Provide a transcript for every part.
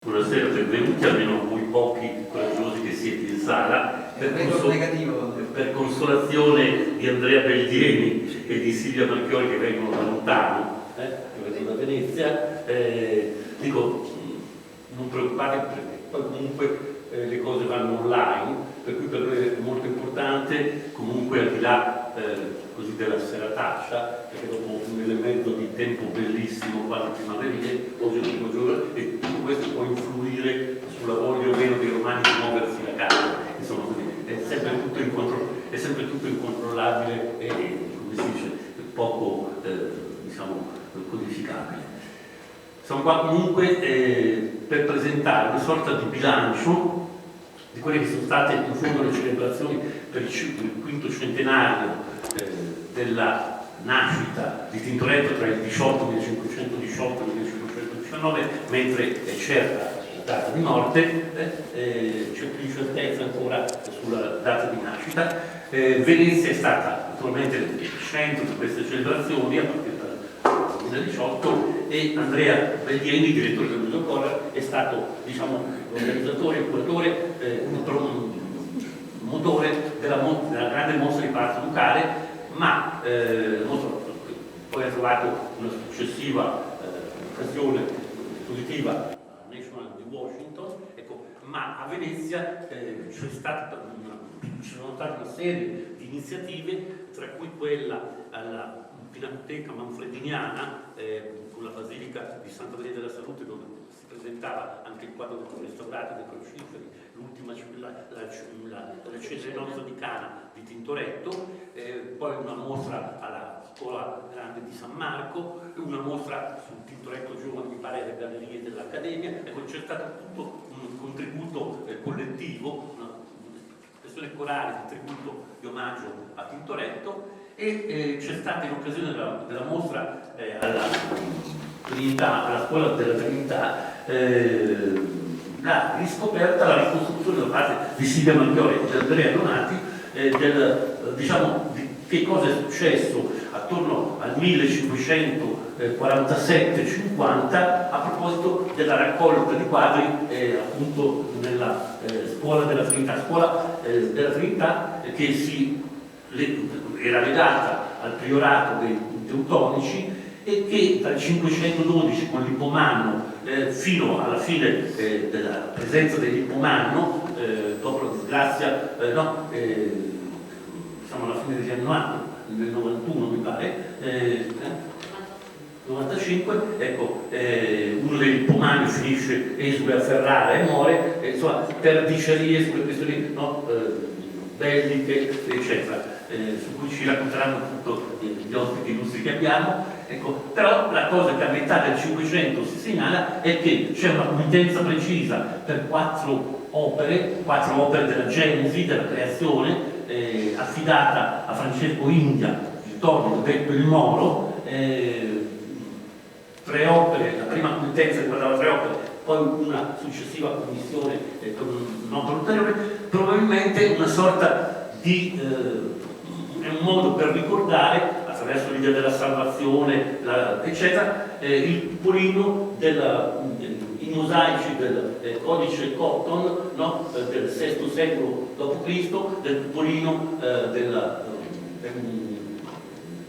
Buonasera, benvenuti, almeno voi pochi coraggiosi che siete in sala, per consolazione di Andrea Bellieni e di Silvia Marchiori che vengono da lontano, che vengono da Venezia. Dico, non preoccupatevi perché poi comunque le cose vanno online, per cui per noi è molto importante, comunque al di là così della serataccia, perché dopo un ore e mezzo di tempo bellissimo quasi primaverile, oggi è il primo giorno, e tutto questo può influire sulla voglia o meno dei romani di muoversi da casa. Insomma, è sempre tutto incontrollabile e, come si dice, poco codificabile. Siamo qua comunque per presentare una sorta di bilancio di quelle che sono state in fondo le celebrazioni per il quinto centenario della nascita di Tintoretto tra il 1518 e il 1519, mentre è certa la data di morte, c'è più incertezza ancora sulla data di nascita. Venezia è stata naturalmente il centro di queste celebrazioni a partire dal 2018 e Andrea Bellieni, direttore del Museo Correr, è stato l'organizzatore e il curatore, motore della grande mostra di Palazzo Ducale, ma poi ha trovato una successiva occasione espositiva al National di Washington, ma a Venezia ci sono state una serie di iniziative, tra cui quella alla Pinacoteca Manfrediniana con la Basilica di Santa Maria della Salute, dove si presentava anche il quadro restaurato dei Crociferi, l'ultima la Cesare Nozzo di Cana di Tintoretto, poi una mostra alla Scuola Grande di San Marco, una mostra sul Tintoretto giovane, mi pare, alle gallerie dell'Accademia. C'è stato tutto un contributo collettivo, una espressione corale di tributo di omaggio a Tintoretto, e c'è stata in occasione della mostra alla Trinità, alla Scuola della Trinità, la riscoperta, la ricostruzione da parte di Silvia Marchiori e di Andrea Donati di che cosa è successo attorno al 1547-50 a proposito della raccolta di quadri appunto nella Scuola della Trinità, che era legata al priorato dei Teutonici e che dal 512 con l'Ippomanno fino alla fine della presenza dell'Ippomanno, dopo la disgrazia, siamo alla fine degli anni 90, nel 91 mi pare, 95, uno degli Ippomani finisce esule a Ferrara e muore, insomma, per dicerie sulle questioni belliche, eccetera, su cui ci racconteranno tutto gli ospiti illustri che abbiamo. Però la cosa che a metà del Cinquecento si segnala è che c'è una committenza precisa per quattro opere della Genesi, della creazione, affidata a Francesco India, il Torbido, detto il Moro, 3 opere, la prima committenza riguardava 3 opere, poi una successiva commissione con un nota ulteriore, probabilmente una sorta di è un modo per ricordare, attraverso l'idea della salvazione, eccetera, il purino i mosaici del codice Cotton, del VI secolo d.C., del purino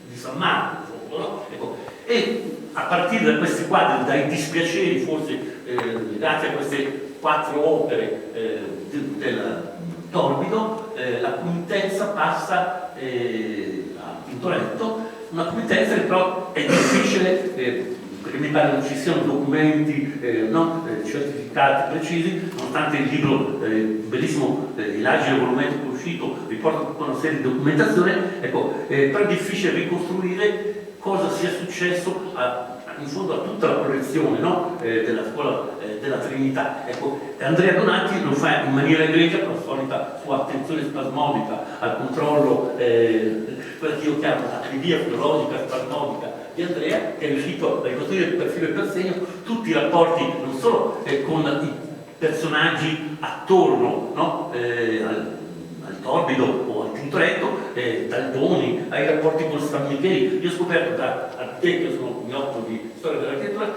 di San Marco, e a partire da questi quadri, dai dispiaceri forse legati a queste 4 opere del Torbido, la committenza passa a Tintoretto, una committenza che però è difficile, perché mi pare non ci siano documenti certificati precisi, nonostante il libro bellissimo Ilagine volumento che è uscito riporta tutta una serie di documentazione, però è difficile ricostruire cosa sia successo in fondo a tutta la collezione della Scuola della Trinità. Andrea Donati lo fa in maniera egregia, con la solita sua attenzione spasmodica al controllo, quella che io chiamo l'acribia filologica spasmodica di Andrea, che è riuscito a ricostruire per filo e per segno tutti i rapporti non solo con i personaggi attorno al Torbido o al Tintoretto, dal Doni ai rapporti con San Michele. Io ho scoperto da te, che mi occupo di storia dell'architettura,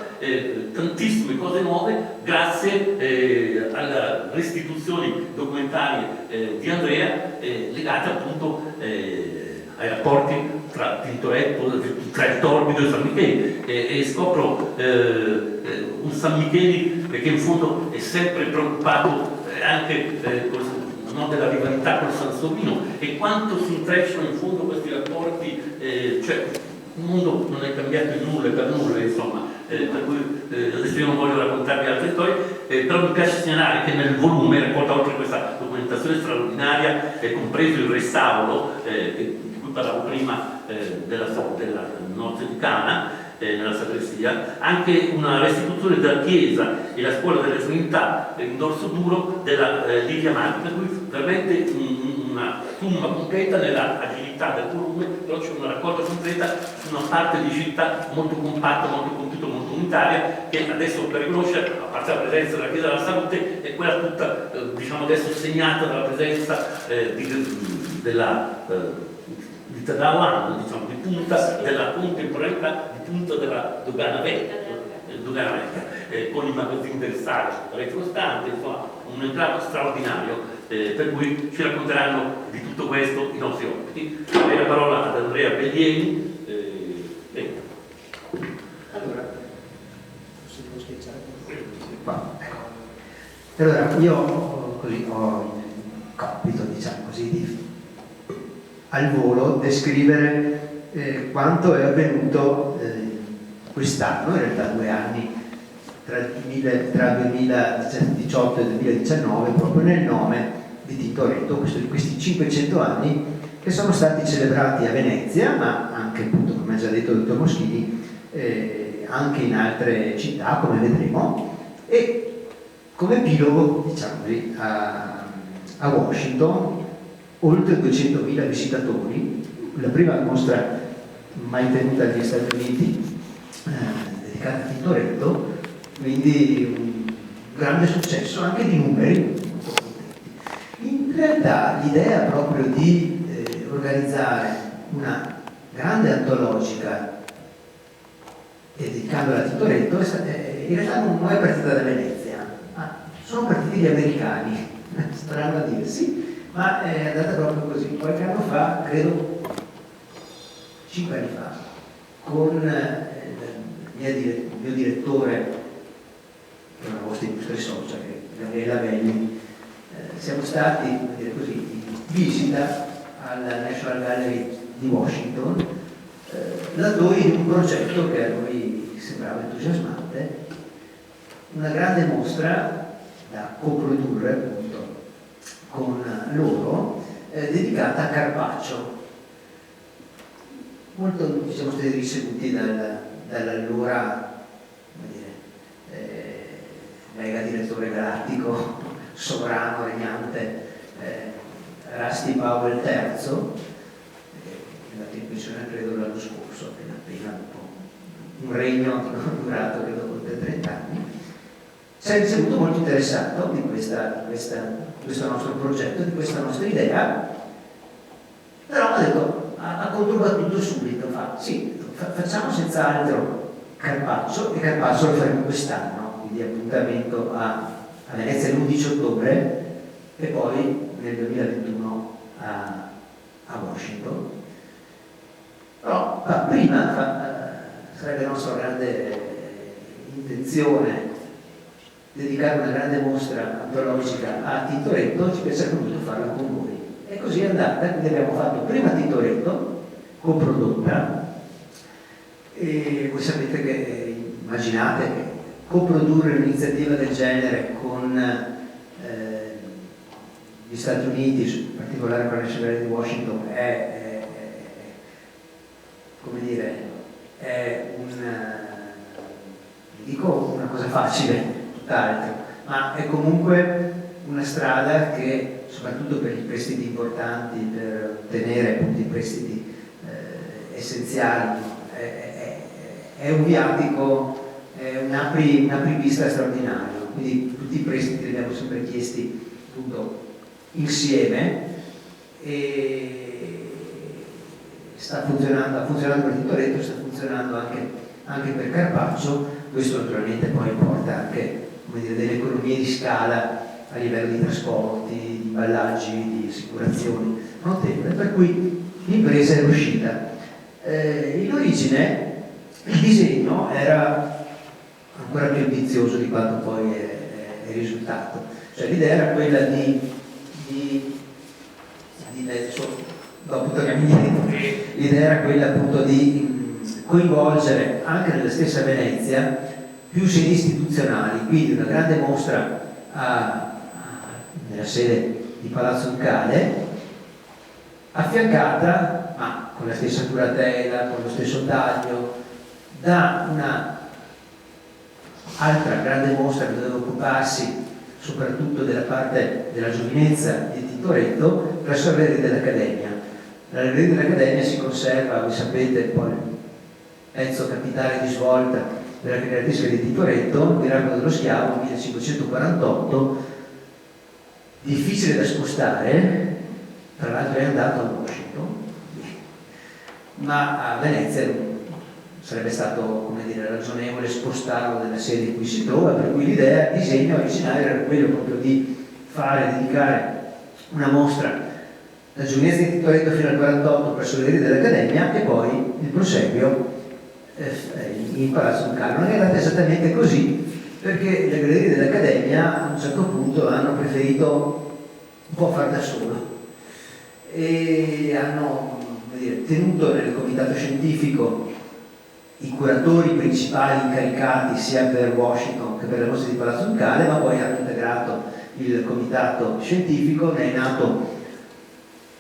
tantissime cose nuove grazie alle restituzioni documentarie di Andrea legate appunto ai rapporti tra Tintoretto, tra il Torbido e San Michele, e scopro un San Michele che in fondo è sempre preoccupato anche della rivalità col Sansovino, e quanto si intrecciano in fondo questi rapporti, cioè il mondo non è cambiato in nulla e per nulla, insomma, per cui adesso io non voglio raccontarvi altre storie, però mi piace segnalare che nel volume racconta, oltre questa documentazione straordinaria, compreso il restauro di cui parlavo prima della notte di Cana, nella sacrestia, anche una restituzione della chiesa e la scuola delle Trinità in dorso duro della Livia Marchi, per cui veramente una summa completa nella agilità del volume, però c'è una raccolta completa su una parte di città molto compatta, molto compiuta, molto unitaria, che adesso per riconoscere, a parte la presenza della Chiesa della Salute, è quella tutta, diciamo adesso, segnata dalla presenza della Tadauan, diciamo, di punta della contemporaneità, di punta della dogana vecchia, con i magazzini del Sale retrostante, insomma un entrato straordinario, per cui ci racconteranno di tutto questo i nostri ospiti. La parola ad Andrea Bellieni. Allora, si può schiacciare? Allora, io così ho il compito, diciamo così, di al volo descrivere quanto è avvenuto quest'anno, in realtà 2 anni, tra 2018 e 2019, proprio nel nome di Tintoretto, questi 500 anni che sono stati celebrati a Venezia, ma anche, appunto, come ha già detto il dottor Moschini, anche in altre città, come vedremo, e come epilogo, diciamo così, a Washington, oltre 200.000 visitatori, la prima mostra mai tenuta negli Stati Uniti, dedicata a Tintoretto, quindi un grande successo anche di numeri. In realtà l'idea proprio di organizzare una grande antologica dedicandola a Tintoretto in realtà non è partita da Venezia, ma sono partiti gli americani, strano a dirsi, ma è andata proprio così. Qualche anno fa, credo 5 anni fa, con il mio direttore, che è una vostra illustre socia, che è Gabriella Belli, siamo stati, per dire così, in visita alla National Gallery di Washington, laddove in un progetto che a noi sembrava entusiasmante, una grande mostra da coprodurre appunto con loro, dedicata a Carpaccio. Molto siamo stati ricevuti dall'allora, come dire, mega direttore galattico, sovrano, regnante, Rusty Powell III, è andato in pensione credo l'anno scorso, appena dopo un regno durato credo oltre 30 anni. Si è ricevuto molto interessato di questo nostro progetto, di questa nostra idea, però ha detto, ha controbattuto subito, facciamo senz'altro Carpaccio, e Carpaccio lo faremo quest'anno, quindi appuntamento a Venezia l'11 ottobre e poi nel 2021 a Washington. Però prima sarebbe la nostra grande intenzione dedicare una grande mostra antologica a Tintoretto, ci piacerebbe molto farla con voi. E così è andata, quindi abbiamo fatto prima Tintoretto, coprodotta, e voi sapete che, immaginate che coprodurre un'iniziativa del genere con gli Stati Uniti, in particolare con la National di Washington, come dire, è dico una cosa facile, tutt'altro, ma è comunque una strada che, soprattutto per i prestiti importanti, per ottenere appunto i prestiti essenziali, è un viatico, è un apripista straordinario. Quindi tutti i prestiti li abbiamo sempre chiesti appunto insieme, e ha funzionato per Tintoretto, sta funzionando anche per Carpaccio. Questo naturalmente poi porta anche, come dire, delle economie di scala a livello di trasporti, di imballaggi, di assicurazioni notevole, per cui l'impresa è riuscita. In origine il disegno era ancora più ambizioso di quanto poi è risultato, cioè l'idea era quella dopo torniamo indietro, l'idea era quella appunto di coinvolgere anche nella stessa Venezia più sedi istituzionali, quindi una grande mostra nella sede di Palazzo Ducale, affiancata, ma con la stessa curatela, con lo stesso taglio, da una altra grande mostra che doveva occuparsi soprattutto della parte della giovinezza di Tintoretto presso la Galleria dell'Accademia. La Galleria dell'Accademia si conserva, voi sapete, poi il pezzo capitale di svolta della carriera artistica di Tintoretto, il Miracolo dello Schiavo, 1548, difficile da spostare, tra l'altro è andato a Washington, ma a Venezia sarebbe stato, come dire, ragionevole spostarlo nella sede in cui si trova, per cui l'idea, il disegno originario era quello proprio di dedicare una mostra da giovinezza di Tintoretto fino al 48 presso le Gallerie dell'Accademia e poi il proseguio in Palazzo Ducale. Non è andata esattamente così, perché le Gallerie dell'Accademia a un certo punto hanno preferito un po' far da solo e hanno, come dire, tenuto nel comitato scientifico i curatori principali incaricati sia per Washington che per le mostre di Palazzo Ducale, ma poi hanno integrato il comitato scientifico, ne è nato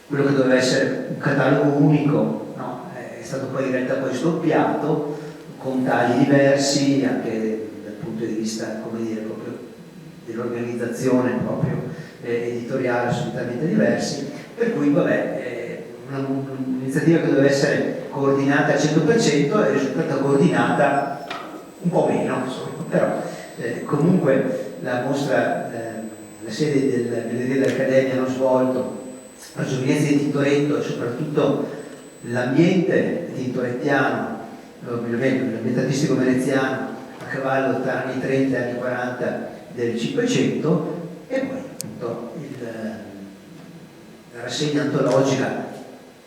quello che doveva essere un catalogo unico, no? È stato poi in realtà poi sdoppiato con tagli diversi anche dal punto di vista, come dire, proprio dell'organizzazione proprio editoriale, assolutamente diversi, per cui vabbè, un'iniziativa che doveva essere coordinata al 100% è risultata coordinata un po' meno, insomma, però comunque la mostra, la sede delle Gallerie dell'Accademia hanno svolto la giovinezza di Tintoretto e soprattutto l'ambiente tintorettiano, l'ambiente artistico veneziano a cavallo tra anni 30 e anni 40 del Cinquecento, e poi appunto la rassegna antologica,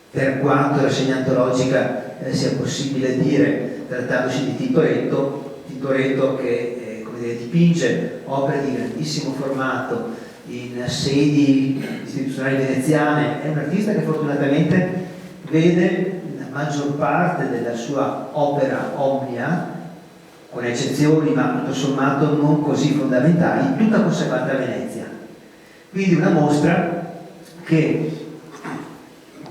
per quanto rassegna antologica sia possibile dire, trattandosi di Tintoretto che come dire, dipinge opere di grandissimo formato in sedi istituzionali veneziane. È un artista che fortunatamente vede la maggior parte della sua opera omnia, con eccezioni ma tutto sommato non così fondamentali, tutta conservata a Venezia. Quindi una mostra che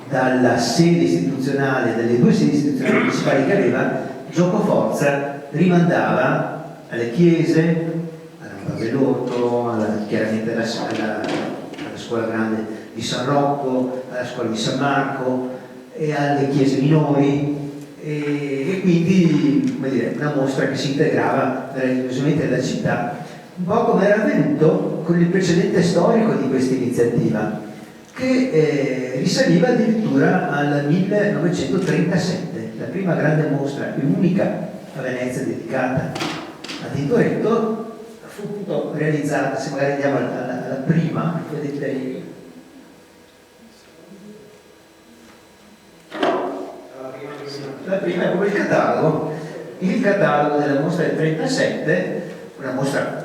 dalla sede istituzionale, dalle due sedi istituzionali principali che aveva, gioco forza rimandava alle chiese, alla dell'Orto, chiaramente alla scuola grande di San Rocco, alla scuola di San Marco e alle chiese minori, e quindi, come dire, una mostra che si integrava religiosamente nella città, un po' come era avvenuto con il precedente storico di questa iniziativa, che risaliva addirittura al 1937. La prima grande mostra e unica a Venezia dedicata a Tintoretto fu appunto realizzata, se magari andiamo alla prima, vedete la prima è proprio il catalogo della mostra del 37, una mostra,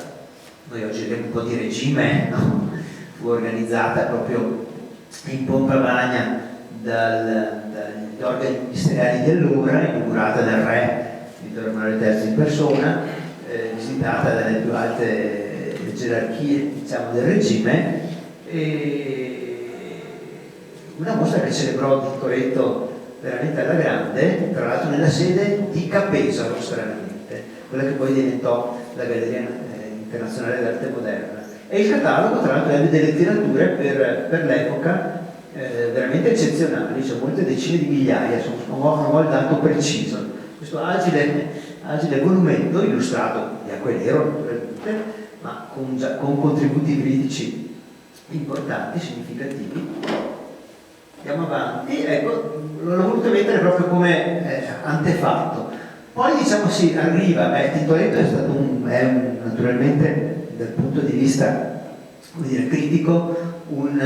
noi oggi diremmo un po' di regime, no? Fu organizzata proprio in pompa magna dagli organi ministeriali di allora, inaugurata dal re Vittorio Emanuele III in persona, visitata dalle più alte gerarchie, diciamo, del regime, e una mostra che celebrò Tintoretto veramente alla grande, tra l'altro nella sede di Capesaro, stranamente, quella che poi diventò la Galleria Internazionale d'Arte Moderna. E il catalogo, tra l'altro, ebbe delle tirature per l'epoca veramente eccezionali, cioè molte decine di migliaia, non ho il dato preciso. Questo agile volumetto, illustrato di acqua e nero naturalmente, ma con contributi critici importanti, significativi, andiamo avanti. Ecco, l'ho voluto mettere proprio come antefatto. Poi diciamo si arriva, Tintoretto è stato naturalmente dal punto di vista, come dire, critico, un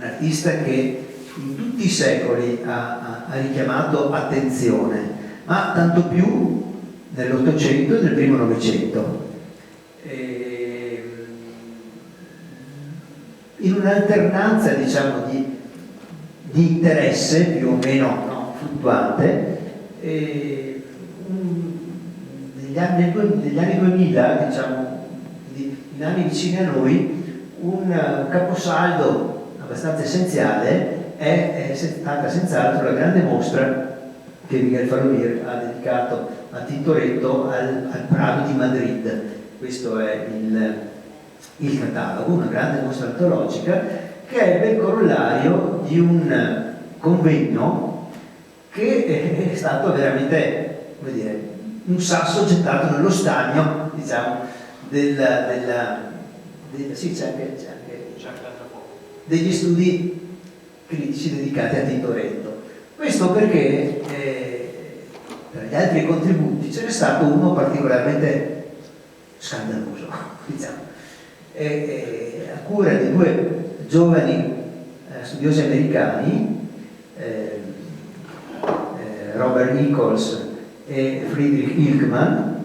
artista che in tutti i secoli ha richiamato attenzione, ma tanto più nell'Ottocento e nel primo Novecento. In un'alternanza, diciamo, di interesse più o meno fluttuante. Negli anni 2000, diciamo, in anni vicini a noi, un caposaldo abbastanza essenziale è stata senz'altro la grande mostra che Miguel Falomir ha dedicato a Tintoretto al Prado di Madrid. Questo è il catalogo, una grande mostra antologica che è il bel corollario di un convegno che è stato veramente, come dire, un sasso gettato nello stagno, diciamo, sì, c'è anche degli studi critici dedicati a Tintoretto. Questo perché tra gli altri contributi ce n'è stato uno particolarmente scandaloso, diciamo, a cura di due giovani studiosi americani, Robert Nichols e Friedrich Ilkman,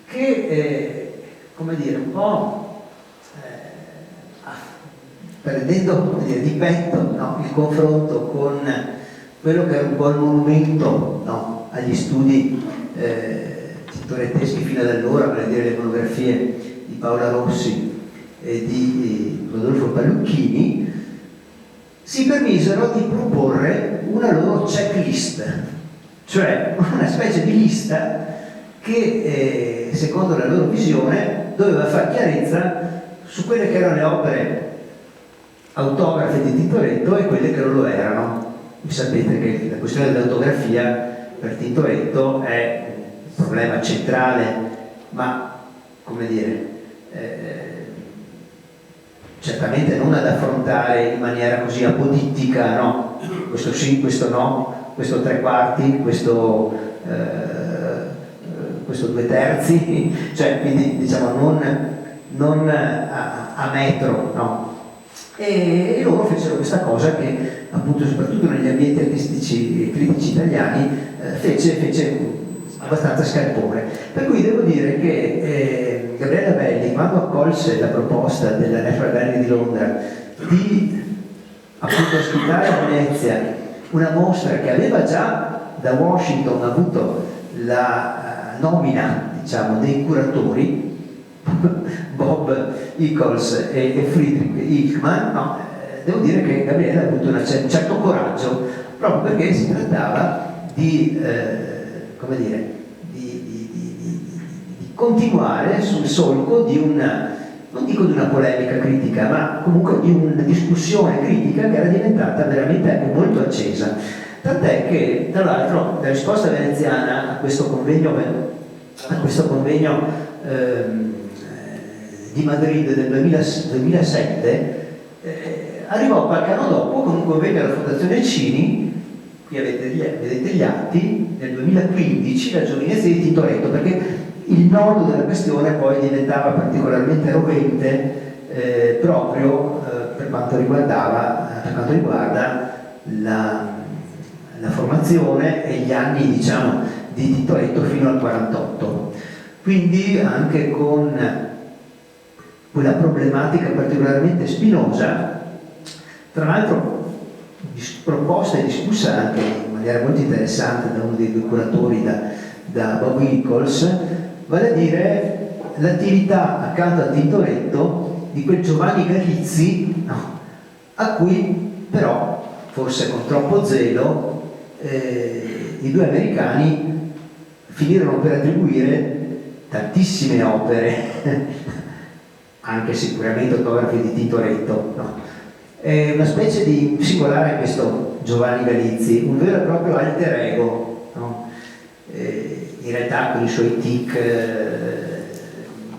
che come dire, un po' prendendo di petto, no, il confronto con quello che era un po' il monumento, no, agli studi tintoretteschi fino ad allora, per dire le monografie di Paola Rossi e di Rodolfo Pallucchini, si permisero di proporre una loro checklist, cioè una specie di lista che secondo la loro visione doveva fare chiarezza su quelle che erano le opere autografe di Tintoretto e quelle che non lo erano. Voi sapete che la questione dell'autografia per Tintoretto è un problema centrale, ma come dire, certamente non ad affrontare in maniera così apodittica, no, questo sì, questo no, questo tre quarti, questo 2/3, cioè quindi diciamo non a metro, no. E loro fecero questa cosa che appunto soprattutto negli ambienti artistici e critici italiani fece abbastanza scalpore. Per cui devo dire che Gabriella Belli, quando accolse la proposta della National Gallery di Londra di appunto ospitare a Venezia una mostra che aveva già da Washington avuto la nomina, diciamo, dei curatori, Bob Nichols e Friedrich Ilkman, no, devo dire che Gabriele ha avuto un certo coraggio, proprio perché si trattava di, come dire, di continuare sul solco di non dico di una polemica critica, ma comunque di una discussione critica che era diventata veramente anche molto accesa. Tant'è che, tra l'altro, la risposta veneziana a questo convegno di Madrid del 2007 arrivò qualche anno dopo con un convegno alla Fondazione Cini. Qui vedete gli atti, nel 2015, la giovinezza di Tintoretto, perché il nodo della questione poi diventava particolarmente rovente proprio per quanto riguarda la formazione e gli anni, diciamo, di Tintoretto fino al 48. Quindi anche con quella problematica particolarmente spinosa, tra l'altro proposta e discussa anche in maniera molto interessante da uno dei due curatori, da Bob Nichols, vale a dire l'attività accanto a Tintoretto di quel Giovanni Galizzi, no, a cui però, forse con troppo zelo, i due americani finirono per attribuire tantissime opere, anche sicuramente autografi di Tintoretto, no? È una specie di singolare questo Giovanni Galizzi, un vero e proprio alter ego, no? In realtà con i suoi tic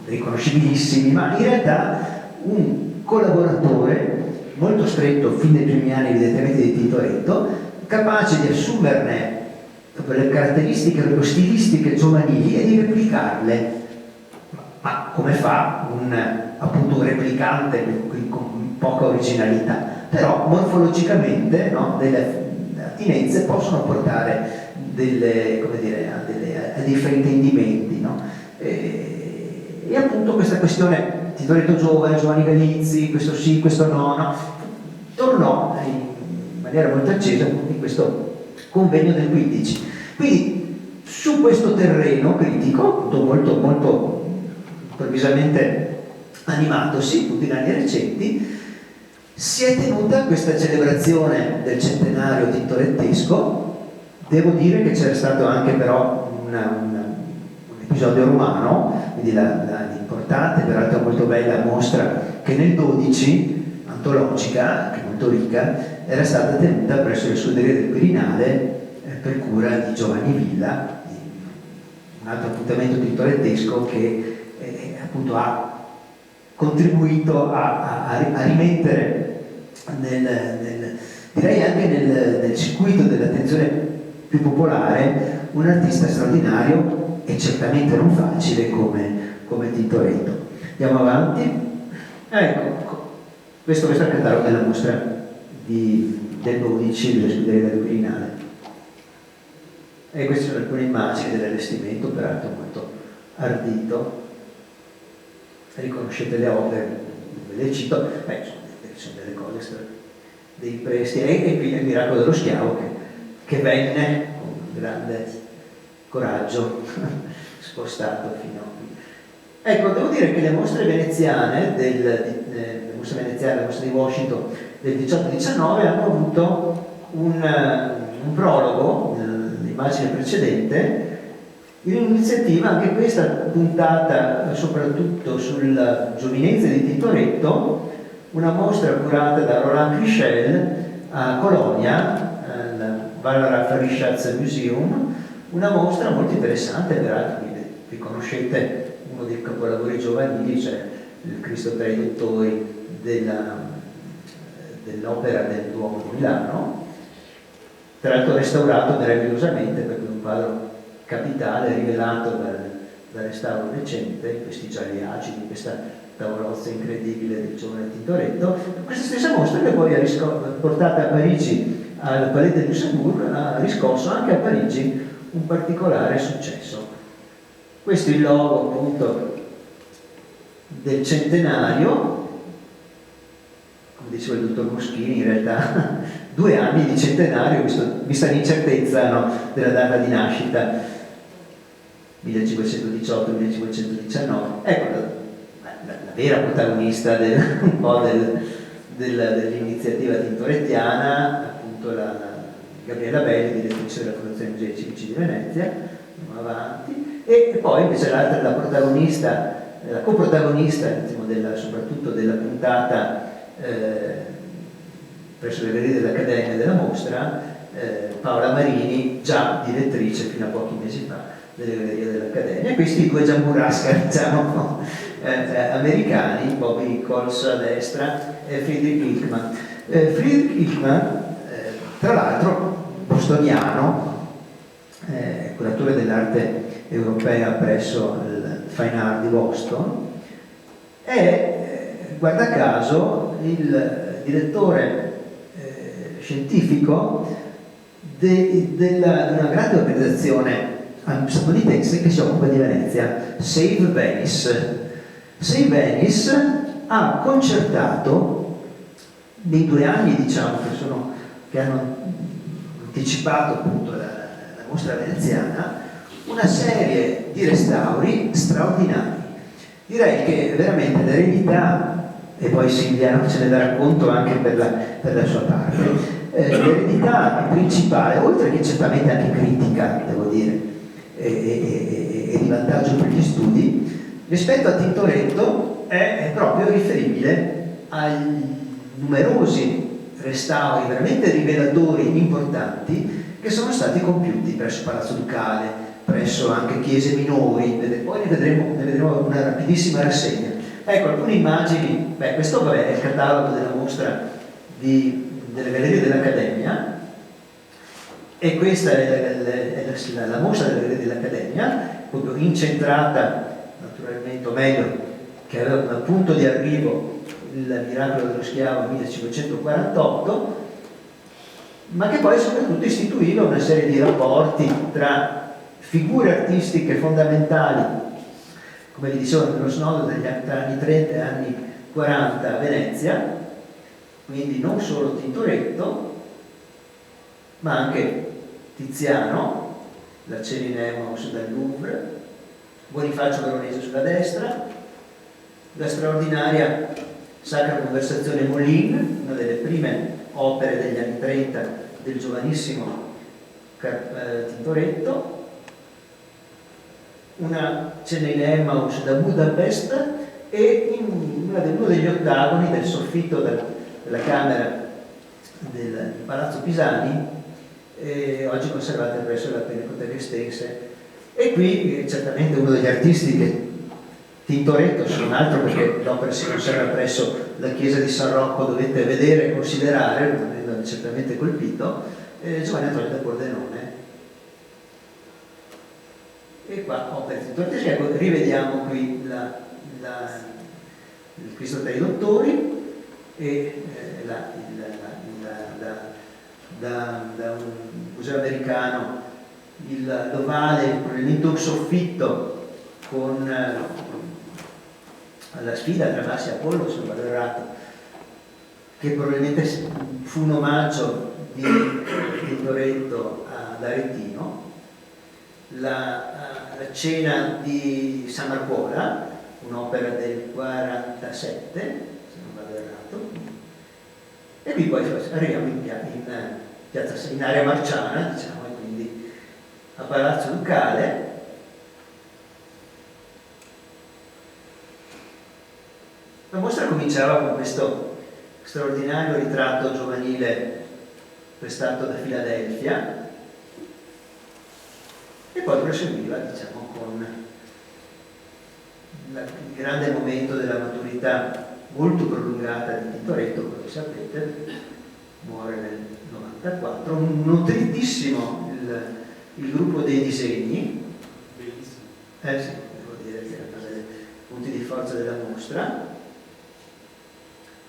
riconoscibilissimi, ma in realtà un collaboratore molto stretto fin dai primi anni evidentemente di Tintoretto, capace di assumerne le caratteristiche, le stilistiche giovanili e di replicarle. Ma come fa appunto un replicante con poca originalità? Però morfologicamente, no, delle attinenze possono portare a dei fraintendimenti, no? E appunto questa questione, Tintoretto giovane, Giovanni Galizzi, questo sì, questo no, tornò in maniera molto accesa in questo convegno del 15. Quindi su questo terreno critico, appunto molto improvvisamente animatosi, tutti in anni recenti, si è tenuta questa celebrazione del centenario tintorettesco. Devo dire che c'era stato anche però un episodio romano, quindi l'importante, peraltro molto bella mostra che nel 12, antologica, anche molto ricca, era stata tenuta presso le scuderie del Quirinale per cura di Giovanni Villa, un altro appuntamento tintorettesco che appunto ha contribuito a rimettere direi anche nel circuito dell'attenzione più popolare un artista straordinario e certamente non facile come Tintoretto. Andiamo avanti. Ecco, questo è il catalogo della mostra del 12 delle scuderie del Quirinale. E queste sono alcune immagini dell'allestimento, peraltro molto ardito. Riconoscete le opere, ve le cito, sono delle cose, dei presti, e qui è il miracolo dello schiavo che venne con grande coraggio spostato fino a qui. Ecco, devo dire che le mostre veneziane, le mostre di Washington del 18-19 hanno avuto un prologo, l'immagine precedente, un'iniziativa anche questa puntata soprattutto sulla giovinezza di Tintoretto, una mostra curata da Roland Crichel a Colonia, al Wallraf Museum, una mostra molto interessante, peraltro vi conoscete uno dei capolavori giovanili, cioè il Cristo tra i dottori dell'opera del Duomo di Milano, tra l'altro restaurato meravigliosamente perché è un quadro capitale rivelato dal restauro recente, in questi gialli acidi, questa tavolozza incredibile del giovane Tintoretto. Questa stessa mostra che poi portata a Parigi al Palais de Luxembourg ha riscosso anche a Parigi un particolare successo. Questo è il logo appunto del centenario, come diceva il dottor Moschini, in realtà 2 anni di centenario, vista l'incertezza, no, della data di nascita, 1518-1519. Ecco la vera protagonista dell'iniziativa tintorettiana, appunto la Gabriella Belli, direttrice della Fondazione Musei Civici di Venezia. Andiamo avanti. E poi invece l'altra, la coprotagonista soprattutto della puntata presso le gallerie dell'Accademia della mostra, Paola Marini, già direttrice fino a pochi mesi fa delle gallerie dell'Accademia. Questi 2 Giamburrasca, diciamo, americani, Bobby Nichols a destra e Friedrich Ilkman. Friedrich Ilkman, tra l'altro bostoniano, curatore dell'arte europea presso il Fine Art di Boston, è, guarda caso, il direttore scientifico di una grande organizzazione statunitense che si occupa di Venezia, Save Venice. Save Venice ha concertato nei 2 anni, diciamo, che hanno anticipato appunto la mostra veneziana, una serie di restauri straordinari. Direi che veramente l'eredità, e poi Silvia ce ne darà conto anche per la sua parte, l'eredità principale, oltre che certamente anche critica, devo dire, e di vantaggio per gli studi, rispetto a Tintoretto è proprio riferibile ai numerosi restauri veramente rivelatori importanti che sono stati compiuti presso Palazzo Ducale, presso anche chiese minori. Poi ne vedremo una rapidissima rassegna. Ecco alcune immagini. Questo è il catalogo della mostra della Galleria dell'Accademia, e questa è la mostra della Galleria dell'Accademia, proprio incentrata, naturalmente, o meglio, che aveva come punto di arrivo il miracolo dello schiavo 1548, ma che poi soprattutto istituiva una serie di rapporti tra figure artistiche fondamentali, come vi dicevo, nello snodo degli anni 30 e anni 40 a Venezia, quindi non solo Tintoretto, ma anche Tiziano, la cena in Emmaus dal Louvre, Bonifacio Veronese sulla destra, la straordinaria Sacra Conversazione Molin, una delle prime opere degli anni 30 del giovanissimo Tintoretto, una cena in Emmaus da Budapest e uno degli ottagoni del soffitto della camera del Palazzo Pisani, oggi conservate presso la Pinacoteca Estense. E qui certamente uno degli artisti che Tintoretto, se non altro perché l'opera si conserva presso la chiesa di San Rocco, dovete vedere e considerare, non avendo certamente colpito, Giovanni Antonio da Pordenone. E qua opere tintorettesche. Ecco, rivediamo qui il Cristo tra i dottori e da un museo americano l'ovale, probabilmente un soffitto con la sfida tra Massi e Apollo, se non vado errato, che probabilmente fu un omaggio di Tintoretto ad Aretino, la cena di San Marcuola, un'opera del 47, se non vado errato, e qui poi arriviamo in area marciana, diciamo, e quindi a Palazzo Ducale. La mostra cominciava con questo straordinario ritratto giovanile prestato da Filadelfia e poi proseguiva, diciamo, con il grande momento della maturità molto prolungata di Tintoretto, come sapete, muore nel 94, nutritissimo il gruppo dei disegni, bellissimo, sì, devo dire che era uno dei punti di forza della mostra,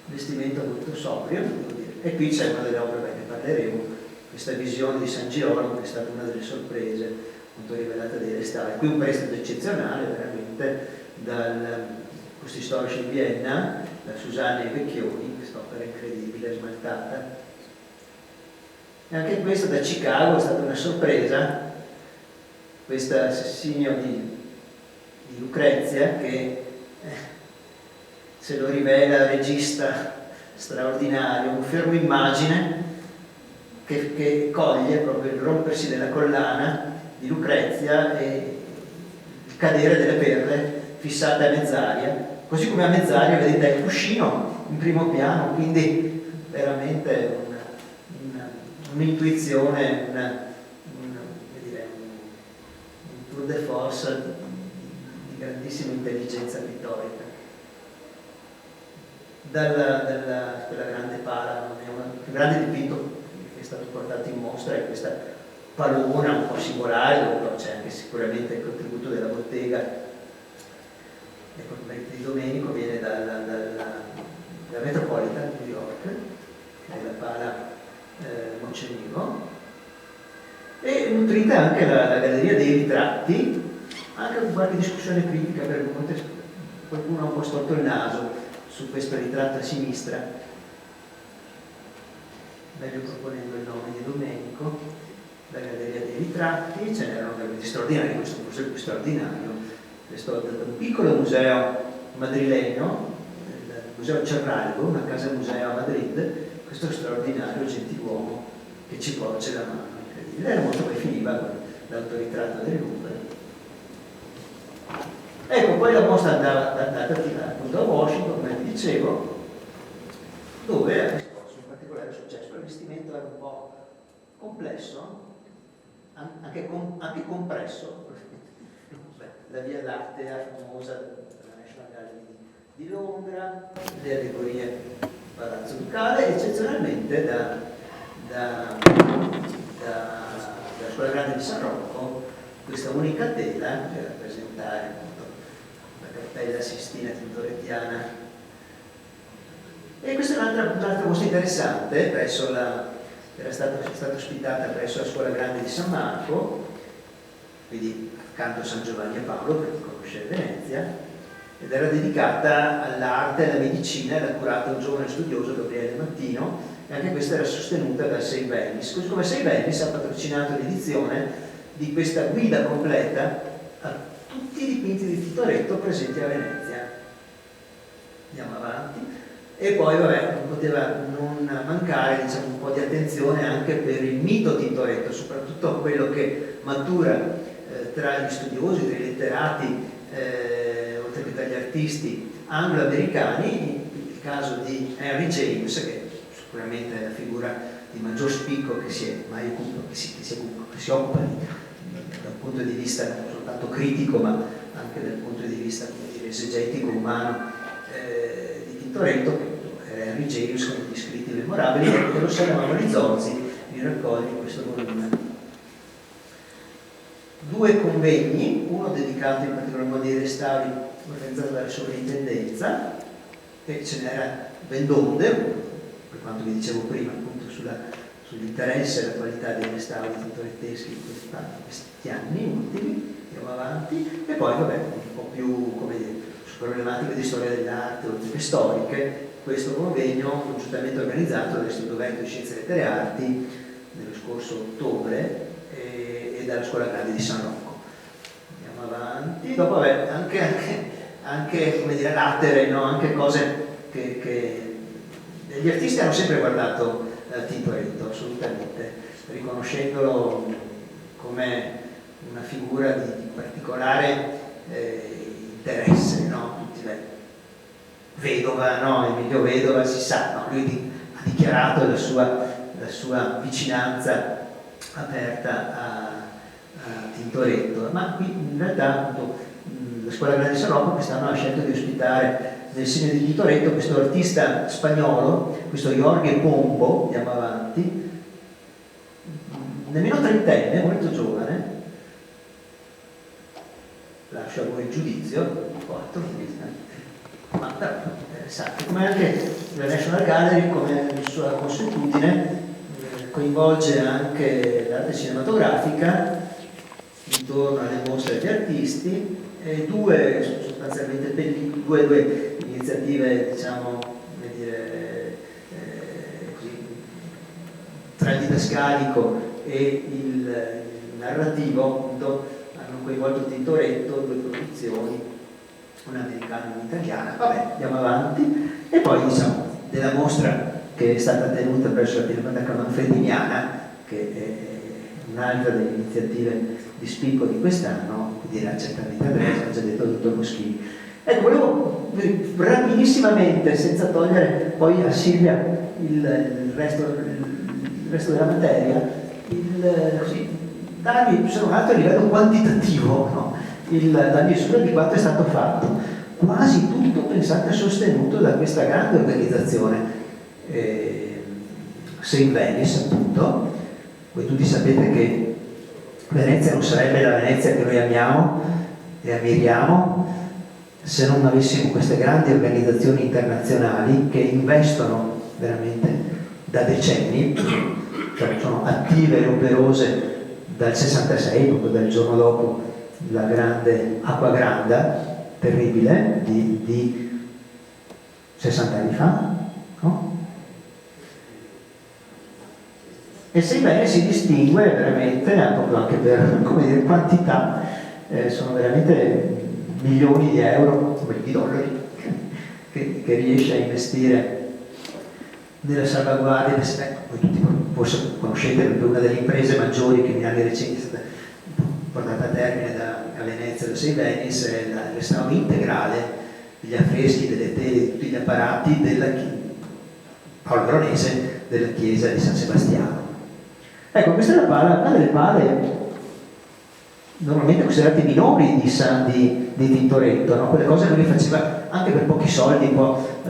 vestimento molto sobrio, devo dire. E qui c'è una delle opere che parleremo, questa visione di San Girolamo, che è stata una delle sorprese appunto rivelata dai restauri. Qui un prestito eccezionale veramente da questi storici di Vienna, da Susanne e Vecchioni, quest'opera incredibile, smaltata. E anche questa da Chicago è stata una sorpresa, questo assassinio di Lucrezia, che se lo rivela il regista straordinario, un fermo immagine che coglie proprio il rompersi della collana di Lucrezia e il cadere delle perle fissate a mezz'aria, così come a mezz'aria vedete il cuscino in primo piano, quindi veramente un'intuizione, un tour de force di grandissima intelligenza pittorica. Quella grande pala, il grande dipinto che è stato portato in mostra è questa palona un po' singolare, dove però c'è anche sicuramente il contributo della bottega. Ecco, il di Domenico viene dalla Metropolitan di New York, che è la pala Mocenigo, e nutrita anche la galleria dei ritratti, anche con qualche discussione critica, perché qualcuno ha un po' storto il naso su questo ritratto a sinistra, meglio proponendo il nome di Domenico, la galleria dei ritratti. Ce n'erano veramente straordinari, questo forse è il più straordinario, questo è un piccolo museo madrilegno, il Museo Cerralbo, una casa museo a Madrid, questo straordinario gentiluomo che ci porge la mano, incredibile. Era molto, poi finiva con l'autoritratto del Louvre. Ecco, poi la mostra andava appunto a Washington, come vi dicevo, dove era esposto in particolare successo. Il vestimento era un po' complesso, anche compresso. La Via Lattea famosa della National Gallery di Londra, le allegorie Palazzo Ducale, eccezionalmente dalla Scuola Grande di San Rocco, questa unica tela per rappresentare appunto la Cappella Sistina Tintorettiana. E questa è un'altra mostra interessante, è stata ospitata presso la Scuola Grande di San Marco, quindi accanto a San Giovanni e Paolo, per chi conosce Venezia, ed era dedicata all'arte e alla medicina, era curata un giovane studioso, Gabriele Mattino, e anche questa era sostenuta da Sei Venice. Così come Sei Venice ha patrocinato l'edizione di questa guida completa a tutti i dipinti di Tintoretto presenti a Venezia. Andiamo avanti. E poi, vabbè, non poteva non mancare, diciamo, un po' di attenzione anche per il mito Tintoretto, soprattutto quello che matura tra gli studiosi, tra i letterati, oltre che tra gli artisti anglo-americani, il caso di Henry James, che sicuramente è la figura di maggior spicco che si occupa da un punto di vista non soltanto critico, ma anche dal punto di vista, come dire, esegetico, umano, di Tintoretto, che era Henry James, con gli scritti memorabili, che lo chiamavano Rizorzi, li raccoglie in questo volume. 2 convegni, uno dedicato in particolar modo ai restauri organizzato dalla sovrintendenza, e ce n'era ben donde, per quanto vi dicevo prima, appunto sull'interesse e la qualità dei restauri tintoretteschi di questi anni ultimi. Andiamo avanti, e poi vabbè, un po' più, come dire, su problematiche di storia dell'arte oltre che storiche, questo convegno congiuntamente organizzato dall'Istituto Veneto di Scienze, Lettere e Arti nello scorso ottobre e dalla Scuola Grande di San Rocco. Andiamo avanti. Dopo vabbè, anche come dire, latere, no? Anche cose che gli artisti hanno sempre guardato Tintoretto, assolutamente, riconoscendolo come una figura di particolare interesse, no? Tutti, vedova, no? Emilio Vedova, si sa, no? Lui ha dichiarato la sua vicinanza aperta a Tintoretto, ma qui in realtà appunto, la Scuola Grande di San Rocco quest'anno ha scelto di ospitare nel segno di Tintoretto questo artista spagnolo, questo Jorge Pombo. Andiamo avanti, nemmeno trentenne, molto giovane, lascio a voi il giudizio, ma interessante, come anche la National Gallery, come sua consuetudine, coinvolge anche l'arte cinematografica intorno alle mostre degli artisti, e sostanzialmente due iniziative, diciamo, come dire, così, tra il didascalico e il narrativo, appunto, hanno coinvolto Tintoretto, 2 produzioni, un'americana e un'italiana. Vabbè, andiamo avanti. E poi, diciamo, della mostra che è stata tenuta presso la Pinacoteca Manfrediniana, che è un'altra delle iniziative di spicco di quest'anno, dirà certamente Andrea, ha già detto il dottor Moschini. Ecco, volevo rapidissimamente, senza togliere poi a Silvia il resto della materia, darvi se non altro a livello quantitativo, no? La misura di quanto è stato fatto. Quasi tutto, pensate, sostenuto da questa grande organizzazione Sei Venice, appunto. Voi tutti sapete che Venezia non sarebbe la Venezia che noi amiamo e ammiriamo se non avessimo queste grandi organizzazioni internazionali che investono veramente da decenni, cioè sono attive e operose dal 66, proprio dal giorno dopo la grande Acqua Granda, terribile, di 60 anni fa, no? E Seibene si distingue veramente, proprio anche per, come dire, quantità, sono veramente milioni di euro, di dollari, che riesce a investire nella salvaguardia. Voi tutti forse conoscete una delle imprese maggiori che negli anni recenti è stata portata a termine a Venezia da Sei Venice, è il restauro integrale degli affreschi, delle tele, di tutti gli apparati della Paolo Veronese della chiesa di San Sebastiano. Ecco, questa è una delle pale normalmente considerati minori di Tintoretto, no? Quelle cose lui faceva anche per pochi soldi, un po'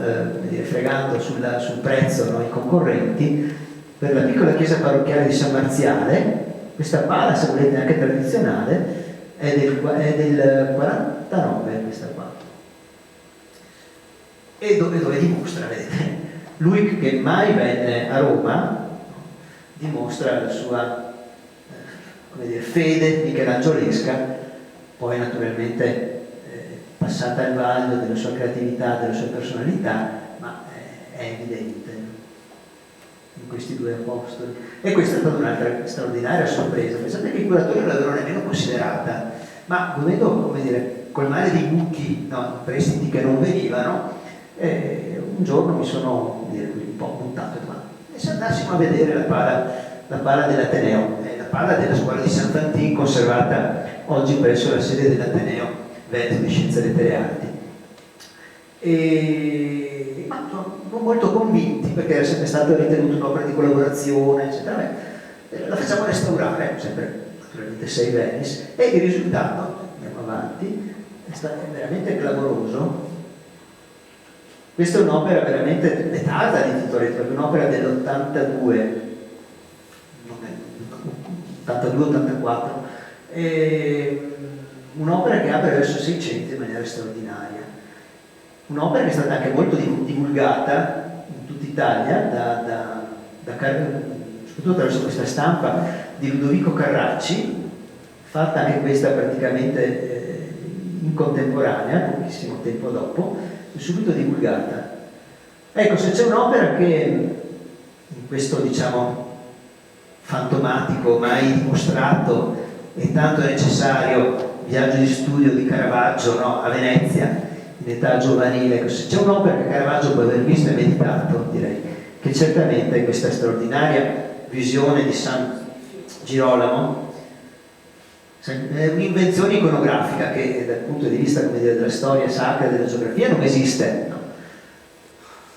fregando sul prezzo, no? I concorrenti. Per la piccola chiesa parrocchiale di San Marziale, questa pala, se volete anche tradizionale, è del 49, questa qua. E dove dimostra, vedete, lui che mai venne a Roma, dimostra la sua fede michelangiolesca, poi naturalmente passata al vaglio della sua creatività, della sua personalità, ma è evidente in questi due apostoli. E questa è stata un'altra straordinaria sorpresa. Pensate che i curatori non l'avevano nemmeno considerata, ma dovendo, colmare dei buchi, no, prestiti che non venivano, un giorno mi sono un po' buttato e se andassimo a vedere la pala dell'Ateneo, la pala della scuola di Sant'Antin, conservata oggi presso la sede dell'Ateneo Veneto di Scienze Lettere e Arti. Ma sono molto convinti, perché era sempre stata ritenuta un'opera di collaborazione, eccetera. La facciamo restaurare, sempre naturalmente 6 Venice, e il risultato, andiamo avanti, è stato veramente clamoroso. Questa è un'opera veramente tarda di Tintoretto, è un'opera dell'82, 82-84, un'opera che apre verso 600 in maniera straordinaria. Un'opera che è stata anche molto divulgata in tutta Italia, soprattutto attraverso questa stampa di Ludovico Carracci, fatta anche questa praticamente in contemporanea, pochissimo tempo dopo, e subito divulgata. Ecco, se c'è un'opera che in questo, fantomatico, mai dimostrato e tanto necessario viaggio di studio di Caravaggio, no, a Venezia, in età giovanile, se c'è un'opera che Caravaggio può aver visto e meditato, direi che certamente è questa straordinaria visione di San Girolamo. È un'invenzione iconografica che dal punto di vista della storia sacra e della geografia non esiste, no?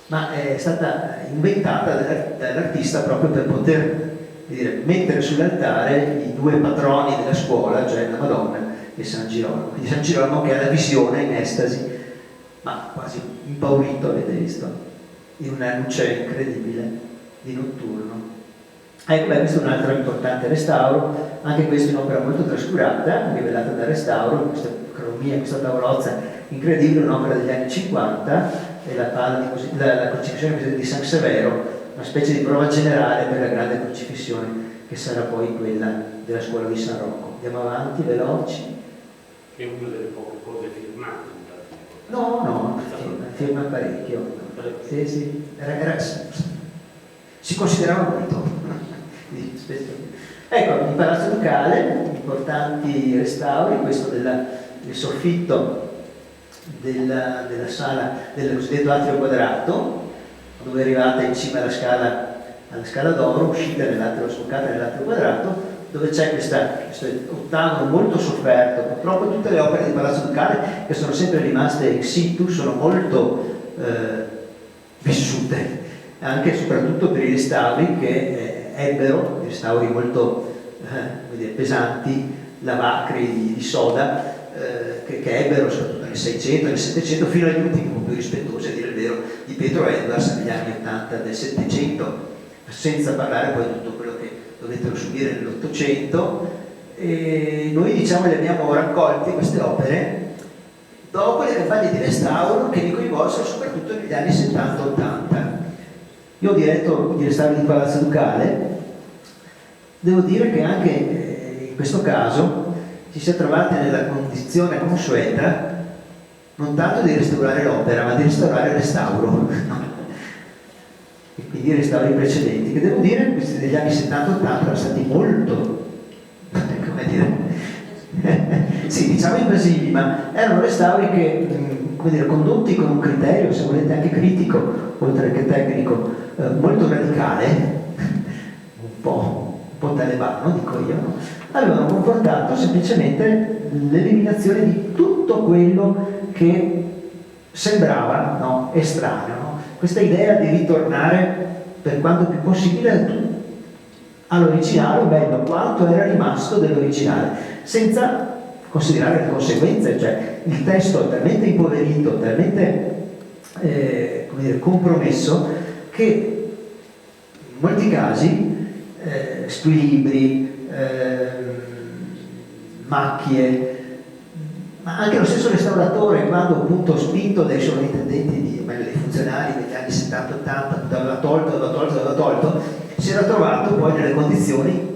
Ma è stata inventata dall'artista proprio per poter mettere sull'altare i due patroni della scuola, cioè la Madonna e San Girolamo. Quindi San Girolamo che ha la visione in estasi, ma quasi impaurito, avete visto, in una luce incredibile di notturno. Ecco, questo è un altro importante restauro, anche questa è un'opera molto trascurata, rivelata dal restauro, questa cromia, questa tavolozza incredibile, un'opera degli anni 50, e la crocifissione di San Severo, una specie di prova generale per la grande crocifissione che sarà poi quella della scuola di San Rocco. Andiamo avanti, veloci. Che è una delle poche cose firmate. No, firma parecchio. Sì. Si considerava molto. Ecco, il Palazzo Ducale, importanti restauri, questo del soffitto della sala del cosiddetto atrio quadrato, dove è arrivata in cima alla scala d'oro, uscita sboccata nell'atrio quadrato, dove c'è questo ottavolo molto sofferto. Purtroppo tutte le opere di Palazzo Ducale, che sono sempre rimaste in situ, sono molto vissute, anche e soprattutto per i restauri che ebbero, restauri molto pesanti, lavacri di soda, che ebbero soprattutto nel 600, nel 700, fino agli ultimi un po' più rispettosi, a dire il vero, di Pietro Edwards negli anni 80 del 700, senza parlare poi di tutto quello che dovettero subire nell'800. E noi li abbiamo raccolti queste opere dopo le campagne di restauro che mi coinvolsero soprattutto negli anni 70-80. Io ho diretto i restauri di Palazzo Ducale, devo dire che anche in questo caso ci si è trovati nella condizione consueta non tanto di restaurare l'opera, ma di restaurare il restauro. E quindi i restauri precedenti, che devo dire, questi degli anni 70-80 erano stati molto, come dire, sì, invasivi, ma erano restauri che, condotti con un criterio, se volete anche critico, oltre che tecnico, molto radicale, un po' talebano, dico io, no? Avevano comportato semplicemente l'eliminazione di tutto quello che sembrava, no, estraneo, no? Questa idea di ritornare per quanto più possibile all'originale, o meglio, quanto era rimasto dell'originale, senza considerare le conseguenze, cioè il testo è talmente impoverito, talmente come dire, compromesso, che in molti casi squilibri, macchie, ma anche lo stesso restauratore, quando appunto spinto dai sovrintendenti, dai funzionari degli anni 70-80, aveva tolto, si era trovato poi nelle condizioni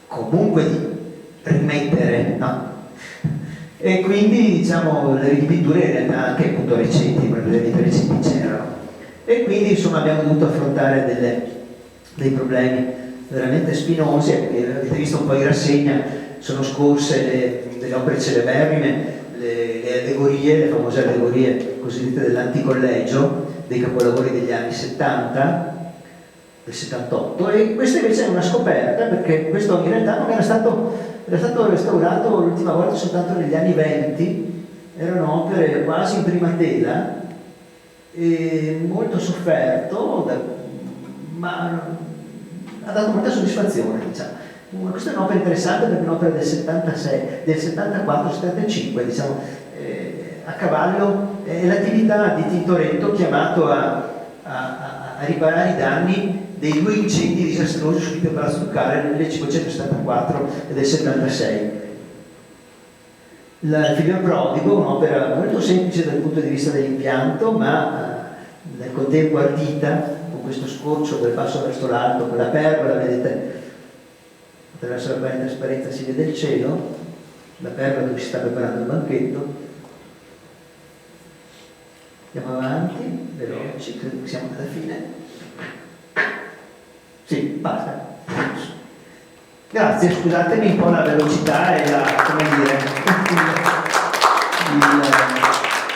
comunque di rimettere, no? E quindi diciamo le ripinture in realtà anche appunto recenti, relativamente recenti c'erano. E quindi insomma abbiamo dovuto affrontare dei problemi veramente spinosi. Avete visto un po' in rassegna, sono scorse delle opere celeberrime, le allegorie, le famose allegorie cosiddette dell'anticollegio, dei capolavori degli anni 70, del 78, e questa invece è una scoperta, perché questo in realtà non era stato restaurato l'ultima volta soltanto negli anni 20, erano opere quasi in prima tela, e molto sofferto, ma ha dato molta soddisfazione, diciamo. Questa è un'opera interessante perché è un'opera del 76, del 74-75, diciamo, a cavallo, è l'attività di Tintoretto chiamato a riparare i danni dei due incendi disastrosi subiti a Palazzo Ducale nel 1574 e del 76. Il Figlio prodigo, un'opera molto semplice dal punto di vista dell'impianto, ma nel contempo ardita, con questo scorcio del basso verso l'alto, con la pergola, vedete, attraverso la parete trasparenza si vede il cielo, la pergola dove si sta preparando il banchetto. Andiamo avanti, veloci, credo che siamo alla fine. Sì, basta. Grazie, scusatemi un po' la velocità e la, come dire,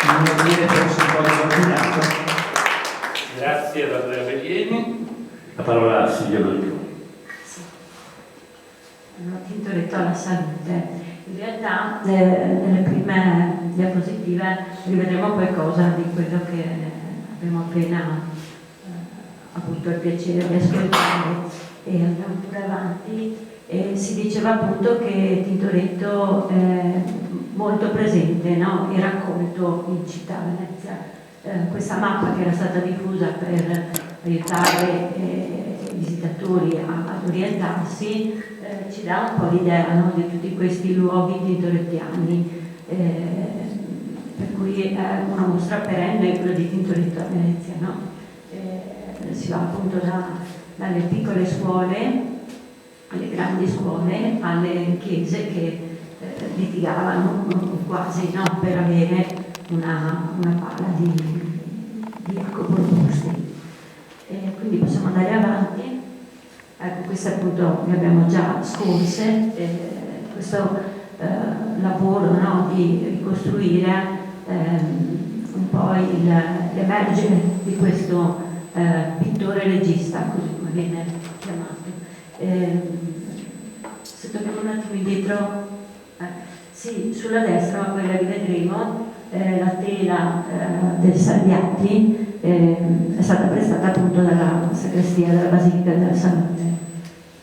non dire forse un po' disordinato. Grazie ad Andrea Bellieni. La parola a Silvia Marchioni. Tintoretto alla salute. In realtà nelle prime diapositive rivedremo qualcosa di quello che abbiamo appena avuto il piacere di ascoltare, e andiamo pure avanti. Si diceva appunto che Tintoretto è molto presente, no? E raccolto in città Venezia. Questa mappa che era stata diffusa per aiutare i visitatori ad orientarsi ci dà un po' l'idea, no? Di tutti questi luoghi tintorettiani, per cui è una mostra perenne quella di Tintoretto a Venezia, no? Si va appunto dalle piccole scuole alle grandi scuole, alle chiese che litigavano quasi, no? Per avere una pala di Jacopo Robusti. Quindi possiamo andare avanti. Ecco, queste appunto le abbiamo già scorse. Questo lavoro, no? Di ricostruire un po' l'emergere di questo pittore regista, così come viene chiamato. Se torniamo un attimo indietro, sì, sulla destra, ma poi la rivedremo, la tela del Salviati è stata prestata appunto dalla sagrestia della Basilica della Salute,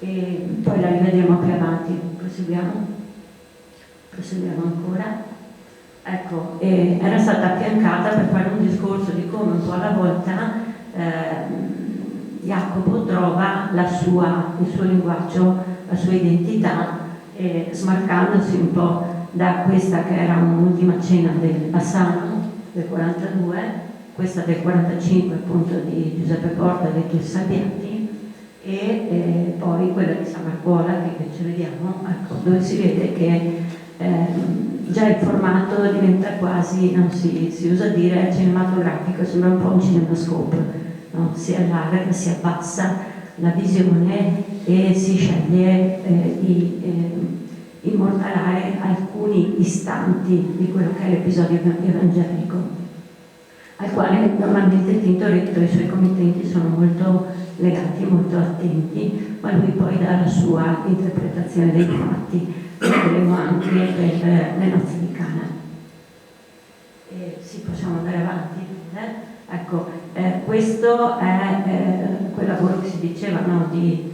e poi la rivedremo più avanti. Proseguiamo ancora. Ecco, era stata affiancata per fare un discorso di come un po' alla volta Jacopo trova il suo linguaggio, la sua identità, smarcandosi un po' da questa che era un'ultima cena del Bassano del 42, questa del 45 appunto di Giuseppe Porta e dei Salviati, e poi quella di San Marcuola che invece vediamo, ecco, dove si vede che già il formato diventa quasi, non si usa dire cinematografico, sembra un po' un cinemascope, no? Si allarga, si abbassa la visione e si sceglie di immortalare alcuni istanti di quello che è l'episodio evangelico, al quale normalmente Tintoretto e i suoi committenti sono molto legati, molto attenti, ma lui poi dà la sua interpretazione dei fatti. Lo vedremo anche per le nozze di Cana. Sì, possiamo andare avanti. Ecco, questo è quel lavoro che si diceva, no? Di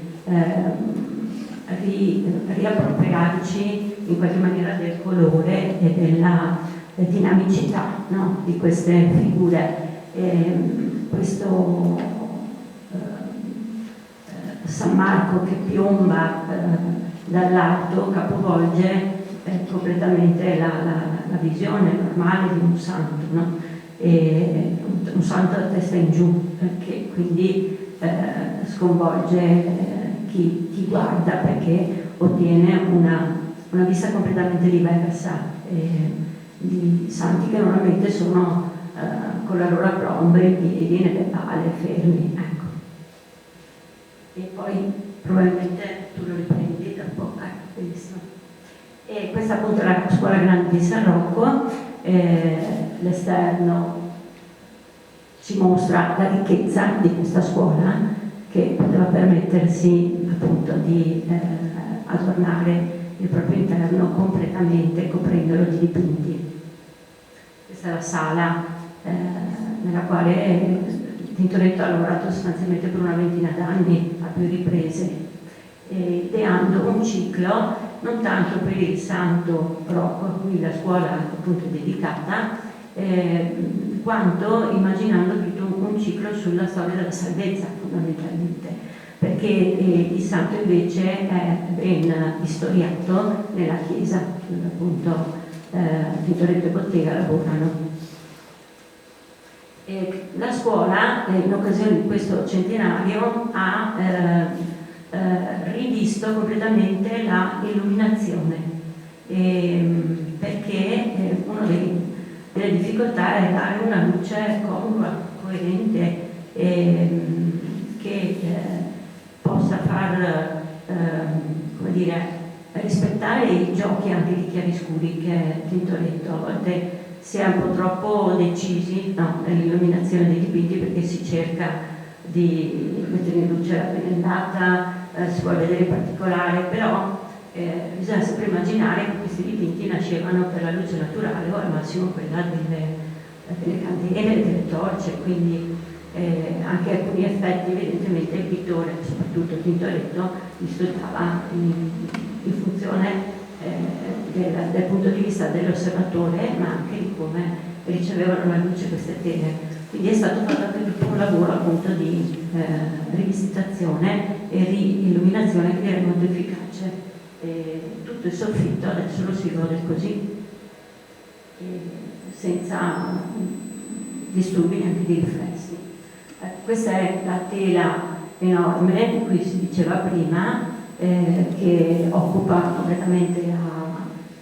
riappropriarci in qualche maniera del colore e della dinamicità, no? Di queste figure. Questo San Marco che piomba dall'alto capovolge completamente la visione normale di un santo, no? Un santo a testa in giù, che quindi sconvolge chi guarda, perché ottiene una vista completamente diversa di santi che normalmente sono con la loro aplomb in piedi, nelle pale, fermi, ecco. E poi probabilmente tu lo riprendi da poco, benissimo. E questa appunto è la scuola grande di San Rocco. L'esterno ci mostra la ricchezza di questa scuola, che poteva permettersi appunto di adornare il proprio interno completamente, coprendolo di dipinti. Questa è la sala nella quale Tintoretto ha lavorato sostanzialmente per una ventina d'anni, a più riprese, ideando un ciclo non tanto per il santo Rocco, a cui la scuola appunto è dedicata, quanto immaginando tutto un ciclo sulla storia della salvezza, fondamentalmente, perché il santo invece è ben istoriato nella chiesa, dove appunto Tintoretto e Bottega lavorano. La scuola, in occasione di questo centenario, ha rivisto completamente la illuminazione, perché una delle difficoltà è dare una luce congrua, coerente, che possa far come dire, rispettare i giochi anche di chiaroscuri che è Tintoretto. A volte si è un po' troppo decisi, no, nell'illuminazione dei dipinti, perché si cerca di mettere in luce la pennellata, si vuole vedere in particolare, però bisogna sempre immaginare che questi dipinti nascevano per la luce naturale o al massimo quella delle candele, delle torce, quindi anche alcuni effetti evidentemente il pittore, soprattutto Tintoretto, li studiava in funzione dal punto di vista dell'osservatore, ma anche di come ricevevano la luce queste tele. Quindi è stato fatto anche tutto un lavoro appunto di rivisitazione e riilluminazione che era molto efficace. Tutto il soffitto adesso lo si gode così, senza disturbi neanche di riflessi. Questa è la tela enorme di cui si diceva prima, che occupa completamente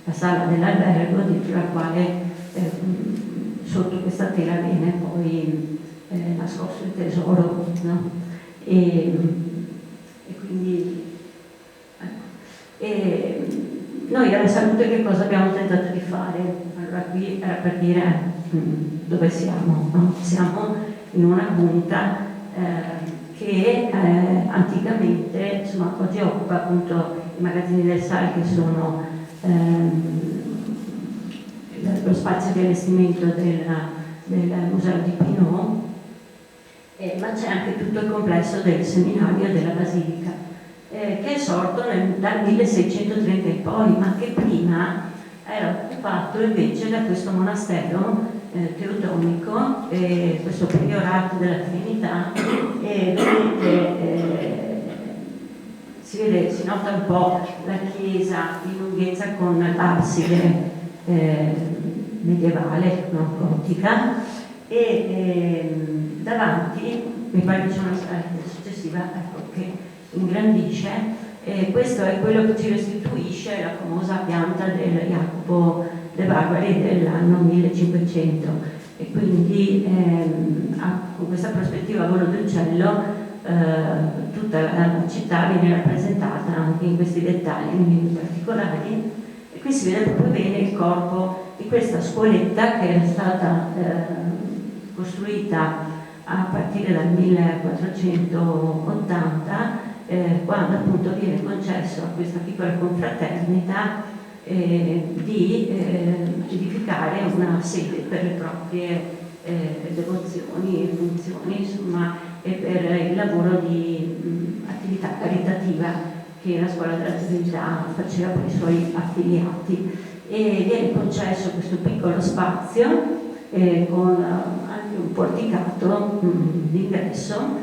la sala dell'albergo, dentro la quale sotto questa tela viene poi nascosto il tesoro, no? E quindi noi alla salute che cosa abbiamo tentato di fare? Allora qui era per dire dove siamo, no? Siamo in una punta che anticamente, insomma, oggi occupa appunto i magazzini del Sal, che sono lo spazio di allestimento del museo di Pinot, ma c'è anche tutto il complesso del seminario della Basilica, che è sorto dal 1630 in poi, ma che prima era occupato invece da questo monastero teutonico, questo priorato della Trinità, e vedete, si nota un po' la chiesa in lunghezza con l'abside medievale, no, gotica, e davanti mi pare che c'è una strada successiva, ecco, che ingrandisce, e questo è quello che ci restituisce la famosa pianta del Jacopo de Barbari dell'anno 1500, e quindi con questa prospettiva a volo d'uccello tutta la città viene rappresentata anche in questi dettagli in particolari, e qui si vede proprio bene il corpo di questa scuoletta che era stata costruita a partire dal 1480, quando appunto viene concesso a questa piccola confraternita di edificare una sede per le proprie devozioni e funzioni, insomma, e per il lavoro di attività caritative. educativa che la Scuola della Trinità faceva per i suoi affiliati, e viene concesso questo piccolo spazio con anche un porticato d'ingresso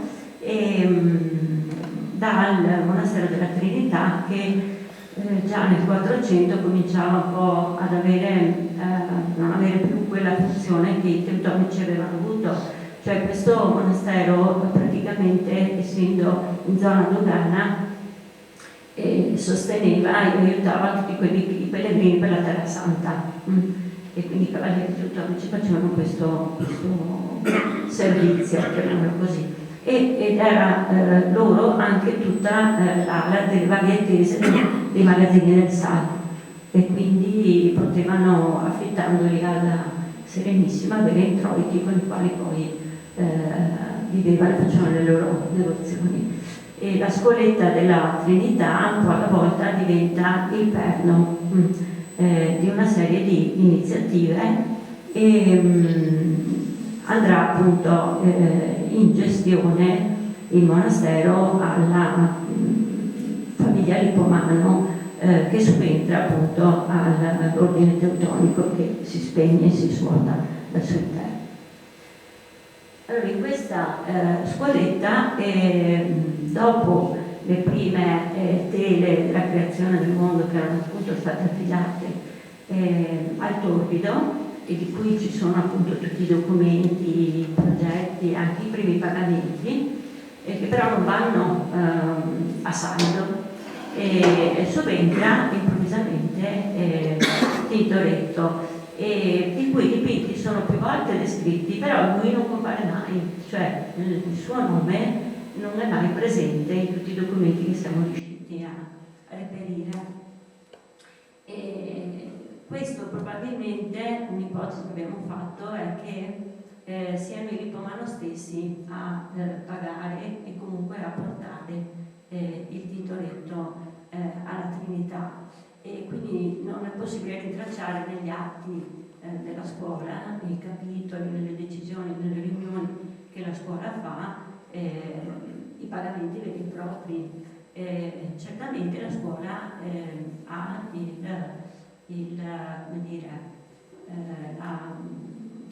dal monastero della Trinità, che già nel 400 cominciava un po' ad non avere più quella funzione che i teutonici avevano avuto. Cioè questo monastero praticamente, essendo in zona dogana, sosteneva e aiutava tutti i pellegrini per la Terra Santa, e quindi i cavalieri teutonici facevano questo servizio, chiamiamolo così, ed era loro anche tutta l'ala delle varie tese dei magazzini del Sal, e quindi potevano, affittandoli alla Serenissima, avere introiti con i quali poi vivevano e facevano le loro devozioni. E la scoletta della Trinità un po' alla volta diventa il perno di una serie di iniziative, e andrà appunto in gestione il monastero alla famiglia Lippomano, che subentra appunto all'ordine teutonico, che si spegne e si svuota dal suo interno. Allora, in questa scuoletta, dopo le prime tele della creazione del mondo, che erano appunto state affidate al Torbido, e di cui ci sono appunto tutti i documenti, i progetti, anche i primi pagamenti, che però non vanno a saldo, e subentra improvvisamente Tintoretto, i cui dipinti sono più volte descritti, però lui non compare mai, cioè il suo nome non è mai presente in tutti i documenti che siamo riusciti a reperire. E questo probabilmente, un'ipotesi che abbiamo fatto, è che siano i Lippomano stessi a pagare e comunque a portare il Tintoretto alla Trinità, e quindi non è possibile rintracciare negli atti della scuola, nei capitoli, nelle decisioni, nelle riunioni che la scuola fa, i pagamenti veri e propri. Certamente la scuola ha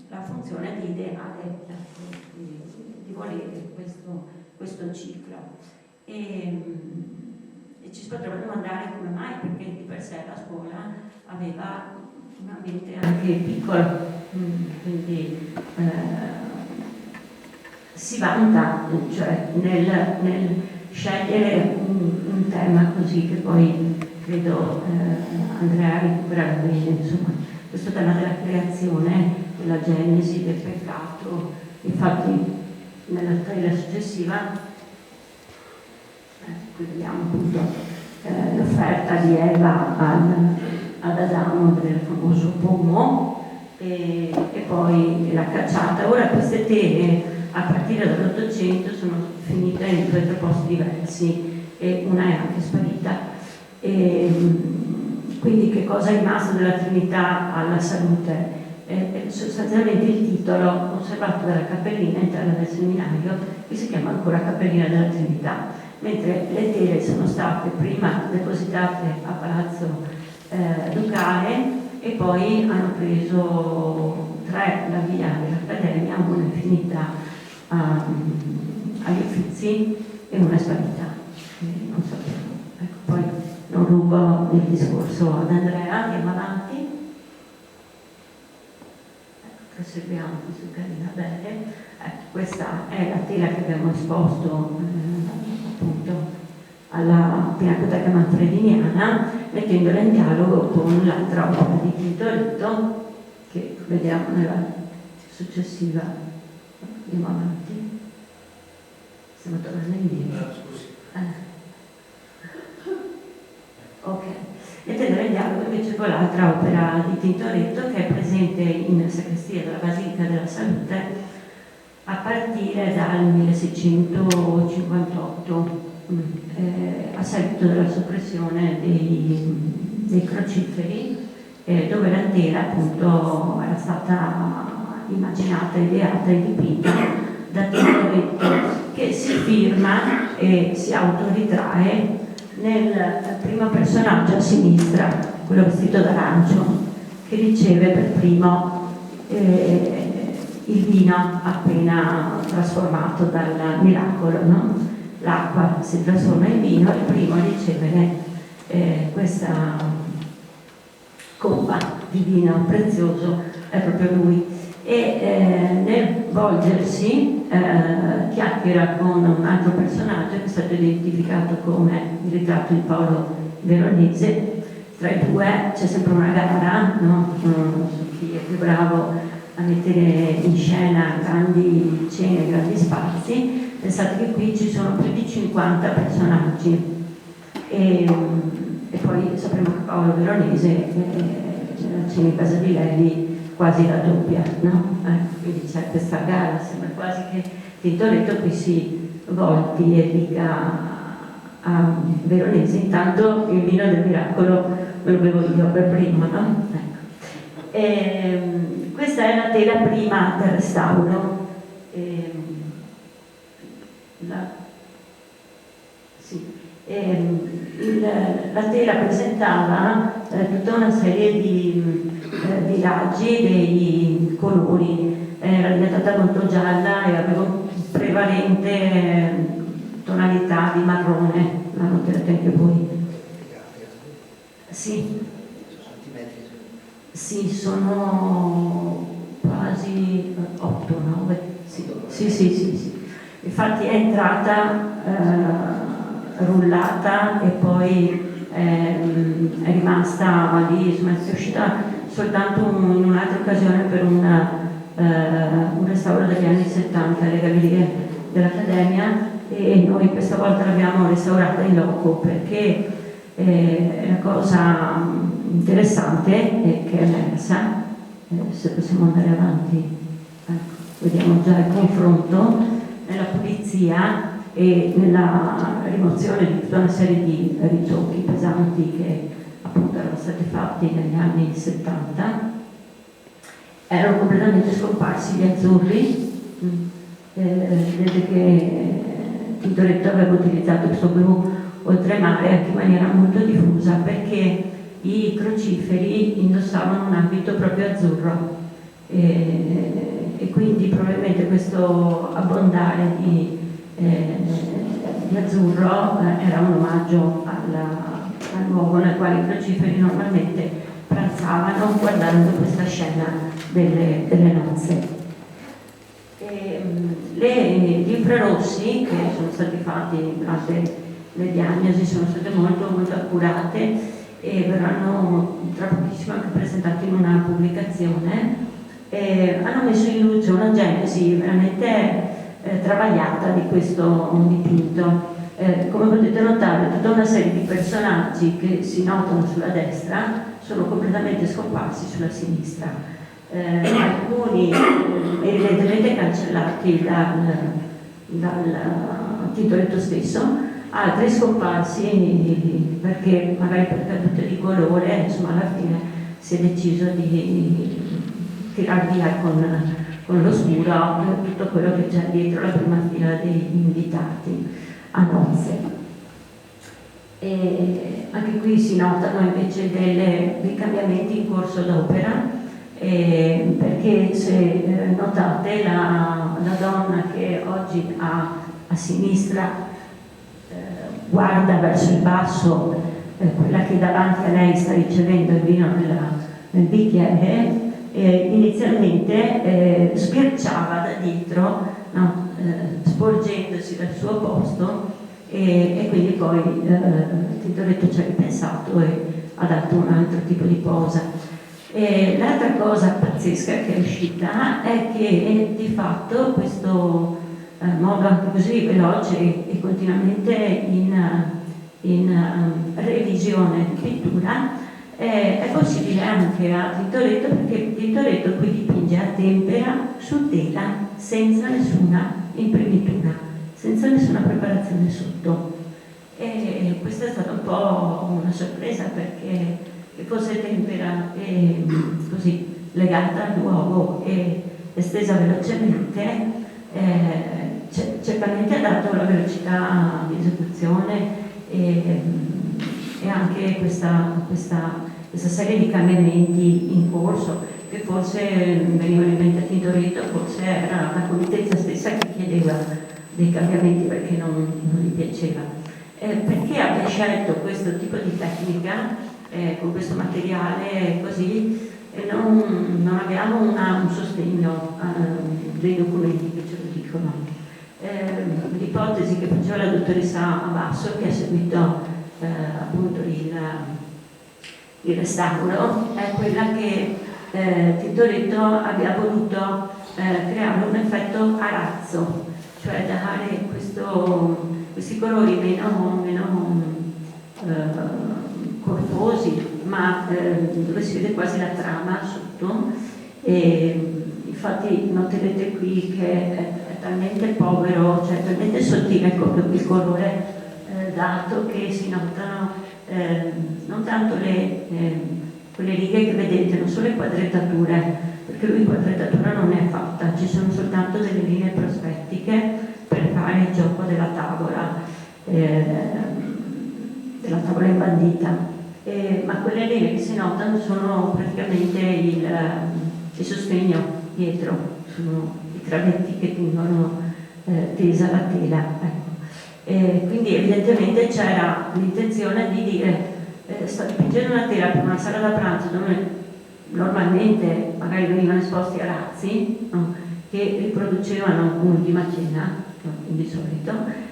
la funzione di ideare, di volere questo ciclo. E ci si potrebbe domandare come mai, perché di per sé la scuola aveva un ambiente anche piccolo, quindi si vanta, cioè, nel scegliere un tema così, che poi credo Andrea recupererà bene, insomma, questo tema della creazione, della genesi, del peccato. Infatti nella tela successiva qui vediamo appunto l'offerta di Eva ad Adamo del famoso pomo, e poi la cacciata. Ora queste tele a partire dall'800 sono finite in due o tre posti diversi, e una è anche sparita. Quindi che cosa è rimasto della Trinità alla salute? Sostanzialmente il titolo conservato dalla cappellina interna del seminario, che si chiama ancora Cappellina della Trinità, mentre le tele sono state prima depositate a Palazzo Ducale, e poi hanno preso 3 la via dell'Accademia, una è finita agli Uffizi e una è sparita. Non sapevo. Ecco, poi non rubo il discorso ad Andrea, andiamo avanti. Proseguiamo su Carina Bene. Questa è la tela che abbiamo esposto appunto alla Pinacoteca Manfrediniana, mettendola in dialogo con l'altra opera di Tintoretto, che vediamo nella successiva. Andiamo avanti. Stiamo tornando indietro. Ok. Mettendola in dialogo invece con l'altra opera di Tintoretto, che è presente in sacrestia della Basilica della Salute a partire dal 1658, a seguito della soppressione dei crociferi, dove la tela appunto era stata immaginata, ideata e dipinta da Tintoretto, che si firma e si autoritrae nel primo personaggio a sinistra, quello vestito d'arancio, che riceve per primo il vino appena trasformato dal miracolo, no? L'acqua si trasforma in vino, il primo a ricevere questa coppa di vino prezioso è proprio lui. E nel volgersi chiacchiera con un altro personaggio che è stato identificato come il ritratto di Paolo Veronese. Tra i due c'è sempre una gara, no? Su chi è più bravo a mettere in scena grandi scene, grandi spazi. Pensate che qui ci sono più di 50 personaggi e poi sapremo che Paolo Veronese nella scena in casa di Levi quasi raddoppia, no? Quindi c'è questa gara, sembra quasi che Tintoretto qui si volti e dica a Veronese: intanto il vino del miracolo me lo bevo io per primo, no? Ecco. Questa è la tela prima del restauro. La tela presentava tutta una serie di raggi e dei colori, era diventata molto gialla e aveva un prevalente tonalità di marrone, la noterete anche voi. Sì. Sì, sono quasi 8-9. Sì. Infatti è entrata rullata e poi è rimasta lì, insomma, è uscita soltanto in un'altra occasione per un restauro degli anni 70 alle Gallerie dell'Accademia, e noi questa volta l'abbiamo restaurata in loco perché la cosa interessante è che è emersa, se possiamo andare avanti, ecco, vediamo già il confronto nella pulizia e nella rimozione di tutta una serie di ritocchi pesanti che appunto erano stati fatti negli anni 70. Erano completamente scomparsi gli azzurri. Vedete che Tintoretto aveva utilizzato questo blu oltremare anche in maniera molto diffusa perché i crociferi indossavano un abito proprio azzurro e quindi probabilmente questo abbondare di azzurro era un omaggio al luogo nel quale i crociferi normalmente pranzavano guardando questa scena delle nozze. Gli infrarossi che sono stati fatti durante le diagnosi sono state molto molto accurate e verranno tra pochissimo anche presentati in una pubblicazione. Hanno messo in luce una genesi veramente travagliata di questo dipinto. Come potete notare, tutta una serie di personaggi che si notano sulla destra sono completamente scomparsi sulla sinistra. Alcuni evidentemente cancellati dal Tintoretto stesso, altri scomparsi perché magari per cadute di colore, insomma alla fine si è deciso di tirar via con lo scuro tutto quello che c'è dietro la prima fila degli invitati a nozze. E anche qui si notano invece dei cambiamenti in corso d'opera, perché se notate la donna che oggi ha a sinistra guarda verso il basso, quella che davanti a lei sta ricevendo il vino nel bicchiere, inizialmente sbirciava da dietro, no? Sporgendosi dal suo posto e quindi poi Tintoretto ci ha ripensato e ha dato un altro tipo di posa. L'altra cosa pazzesca che è uscita è che di fatto questo modo anche così veloce e continuamente in revisione di pittura è possibile anche a Tintoretto, perché Tintoretto qui dipinge a tempera su tela senza nessuna imprimitura, senza nessuna preparazione sotto. E questa è stata un po' una sorpresa, perché che fosse tempera e così legata al luogo e estesa velocemente, certamente ha dato la velocità di esecuzione e anche questa serie di cambiamenti in corso, che forse venivano inventati in Toledo, forse era la committenza stessa che chiedeva dei cambiamenti perché non gli piaceva. Perché abbia scelto questo tipo di tecnica con questo materiale così e non abbiamo un sostegno dei documenti che ce lo dicono. L'ipotesi che faceva la dottoressa Abasso, che ha seguito appunto il restauro, è quella che Tintoretto abbia voluto creare un effetto arazzo, cioè dare questi colori meno corposi, ma dove si vede quasi la trama sotto. Infatti noterete qui che è talmente povero, cioè talmente sottile il colore dato, che si notano non tanto quelle righe che vedete, non solo le quadrettature, perché lui quadrettatura non ne è fatta, ci sono soltanto delle linee prospettiche per fare il gioco della tavola imbandita, ma quelle linee che si notano sono praticamente il sostegno dietro, sono i travetti che tengono tesa la tela, ecco. Quindi evidentemente c'era l'intenzione di dire sto dipingendo una tela per una sala da pranzo dove normalmente magari venivano esposti arazzi, no? Che riproducevano un'ultima cena, di solito,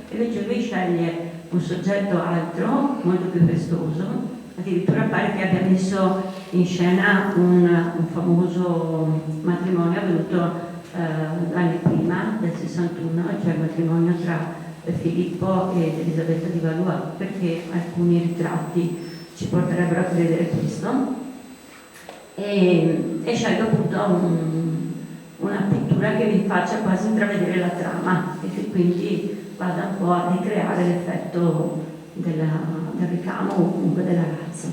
e invece lui sceglie un soggetto altro, molto più festoso. Addirittura pare che abbia messo in scena un famoso matrimonio avvenuto anni prima, del 61, cioè il matrimonio tra Filippo ed Elisabetta di Valois, perché alcuni ritratti ci porterebbero a credere questo. E scelgo appunto una pittura che vi faccia quasi intravedere la trama e che quindi vada un po' a ricreare l'effetto del ricamo o comunque della razza.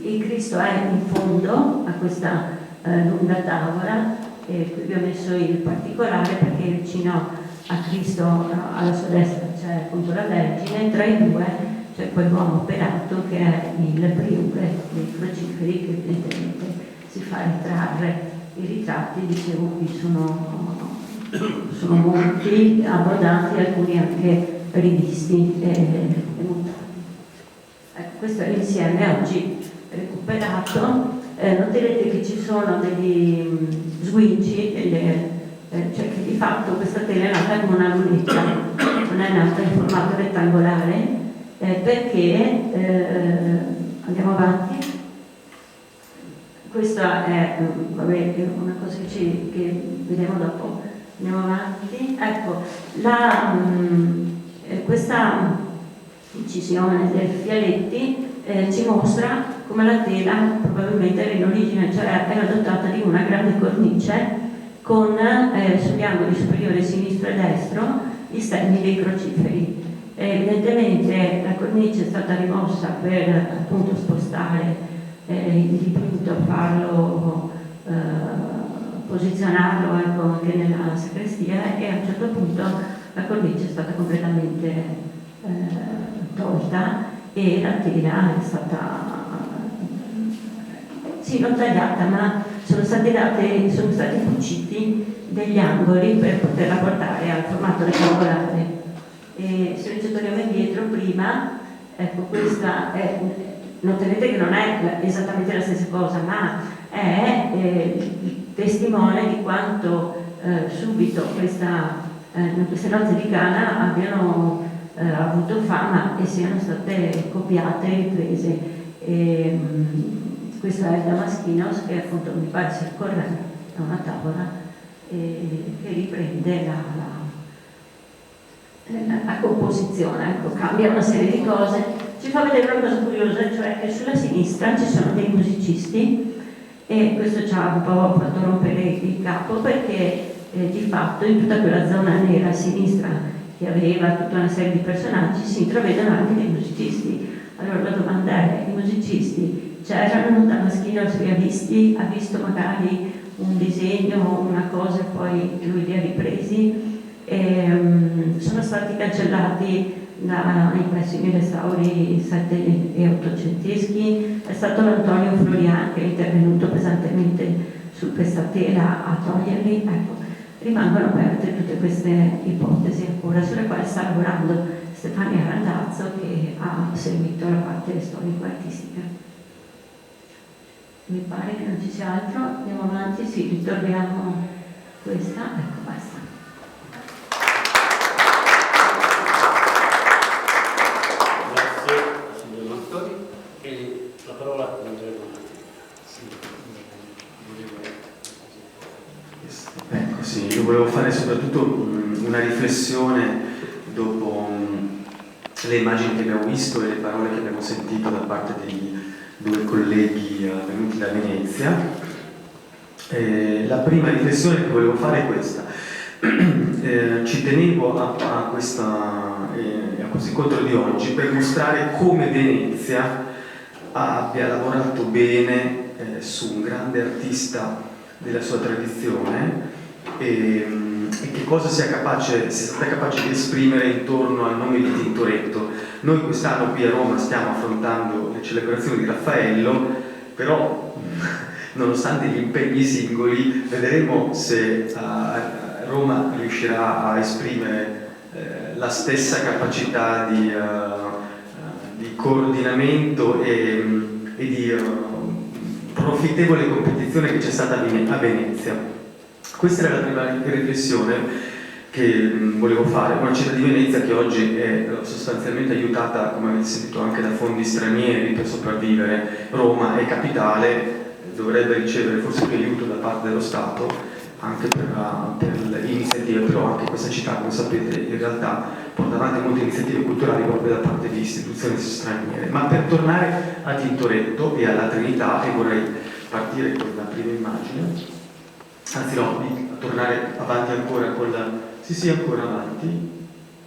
Il Cristo è in fondo a questa lunga tavola, e qui vi ho messo il particolare perché vicino a Cristo alla sua destra c'è appunto la Vergine, tra i due c'è quell'uomo operato che è il priore dei crociferi, che evidentemente si fa ritrarre. I ritratti, dicevo, qui sono molti, abbondati, alcuni anche rivisti e montati. Questo è l'insieme oggi recuperato. Noterete che ci sono degli sguinci, cioè che di fatto questa tela è nata come una lunetta, non è nata in formato rettangolare, perché andiamo avanti. Questa è una cosa che vedremo dopo. Andiamo avanti. Ecco, questa incisione del Fialetti ci mostra come la tela probabilmente era in origine, cioè era dotata di una grande cornice con sugli angoli superiore sinistro e destro gli stemmi dei crociferi. Evidentemente la cornice è stata rimossa per appunto spostare il dipinto, farlo posizionarlo anche nella sacrestia, e a un certo punto la cornice è stata completamente tolta e la tela è stata non tagliata, ma sono stati cuciti degli angoli per poterla portare al formato rettangolare. E se ci torniamo indietro prima, ecco, questa è, noterete che non è esattamente la stessa cosa, ma è il testimone di quanto subito queste nozze di Cana abbiano avuto fama e siano state copiate e riprese. Questo è il Damaschinos, che appunto mi pare sia corretto, è una tavola che riprende la composizione, ecco, cambia una serie di cose. Ci fa vedere una cosa curiosa, cioè che sulla sinistra ci sono dei musicisti, e questo ci ha un po' fatto rompere il capo, perché di fatto in tutta quella zona nera a sinistra, che aveva tutta una serie di personaggi, si intravedono anche dei musicisti. Allora la domanda è: i musicisti c'erano? Damaschinos li ha visti? Ha visto magari un disegno o una cosa e poi lui li ha ripresi? sono stati cancellati i primi restauri 7 e 800eschi. È stato l'Antonio Florian che è intervenuto pesantemente su questa tela a toglierli. Ecco, rimangono aperte tutte queste ipotesi ancora sulle quali sta lavorando Stefania Randazzo, che ha seguito la parte storico-artistica. Mi pare che non ci sia altro, andiamo avanti, sì, ritorniamo questa, ecco, basta. Grazie, signor Mantori. E la parola a Ecco, sì, io volevo fare soprattutto una riflessione dopo le immagini che abbiamo visto e le parole che abbiamo sentito da parte dei 2 colleghi venuti da Venezia. La prima riflessione che volevo fare è questa. Ci tenevo a questo incontro di oggi per mostrare come Venezia abbia lavorato bene su un grande artista della sua tradizione e che cosa sia stata capace di esprimere intorno al nome di Tintoretto. Noi quest'anno qui a Roma stiamo affrontando le celebrazioni di Raffaello, però nonostante gli impegni singoli vedremo se Roma riuscirà a esprimere la stessa capacità di coordinamento e di profittevole competizione che c'è stata a Venezia. Questa era la prima riflessione che volevo fare. Una città di Venezia che oggi è sostanzialmente aiutata, come avete sentito, anche da fondi stranieri per sopravvivere. Roma è capitale, dovrebbe ricevere forse più aiuto da parte dello Stato anche per le iniziative, però anche questa città, come sapete, in realtà porta avanti molte iniziative culturali proprio da parte di istituzioni straniere. Ma per tornare a Tintoretto e alla Trinità, e vorrei partire con la prima immagine, anzi no, di tornare avanti ancora con la... Sì, ancora avanti,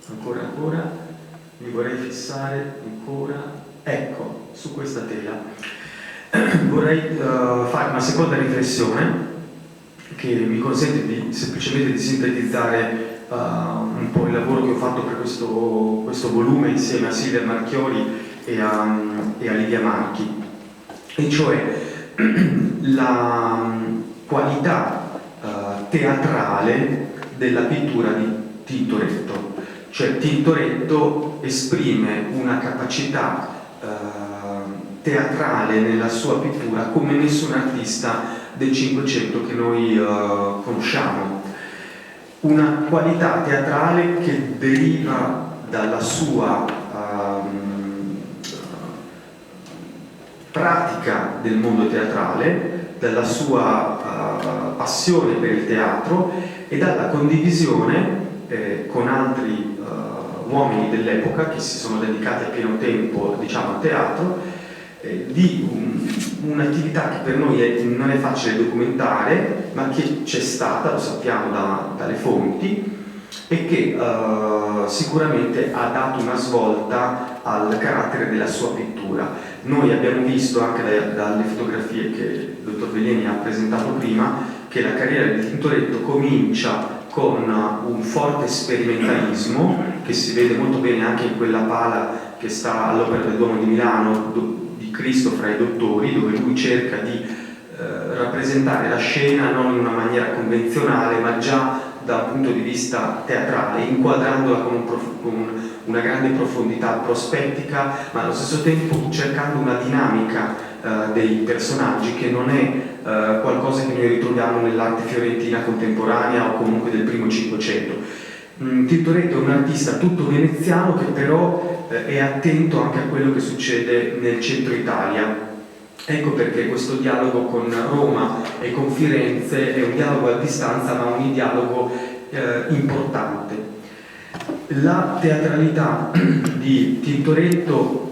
ancora, mi vorrei fissare ancora, ecco, su questa tela. Vorrei fare una seconda riflessione che mi consente semplicemente di sintetizzare un po' il lavoro che ho fatto per questo volume insieme a Silvia Marchiori e a Livia Marchi, e cioè la qualità teatrale della pittura di Tintoretto. Cioè Tintoretto esprime una capacità teatrale nella sua pittura come nessun artista del Cinquecento che noi conosciamo. Una qualità teatrale che deriva dalla sua pratica del mondo teatrale, dalla sua passione per il teatro e dalla condivisione con altri uomini dell'epoca che si sono dedicati a pieno tempo, diciamo, al teatro, di un'attività che per noi non è facile documentare, ma che c'è stata, lo sappiamo dalle fonti, e che sicuramente ha dato una svolta al carattere della sua pittura. Noi abbiamo visto anche dalle fotografie che il dottor Veglieni ha presentato prima che la carriera di Tintoretto comincia con un forte sperimentalismo che si vede molto bene anche in quella pala che sta all'Opera del Duomo di Milano, di Cristo fra i dottori, dove lui cerca di rappresentare la scena non in una maniera convenzionale, ma già da un punto di vista teatrale, inquadrandola con una grande profondità prospettica, ma allo stesso tempo cercando una dinamica dei personaggi che non è qualcosa che noi ritroviamo nell'arte fiorentina contemporanea o comunque del primo Cinquecento. Tintoretto è un artista tutto veneziano che però è attento anche a quello che succede nel centro Italia. Ecco perché questo dialogo con Roma e con Firenze è un dialogo a distanza, ma un dialogo importante. La teatralità di Tintoretto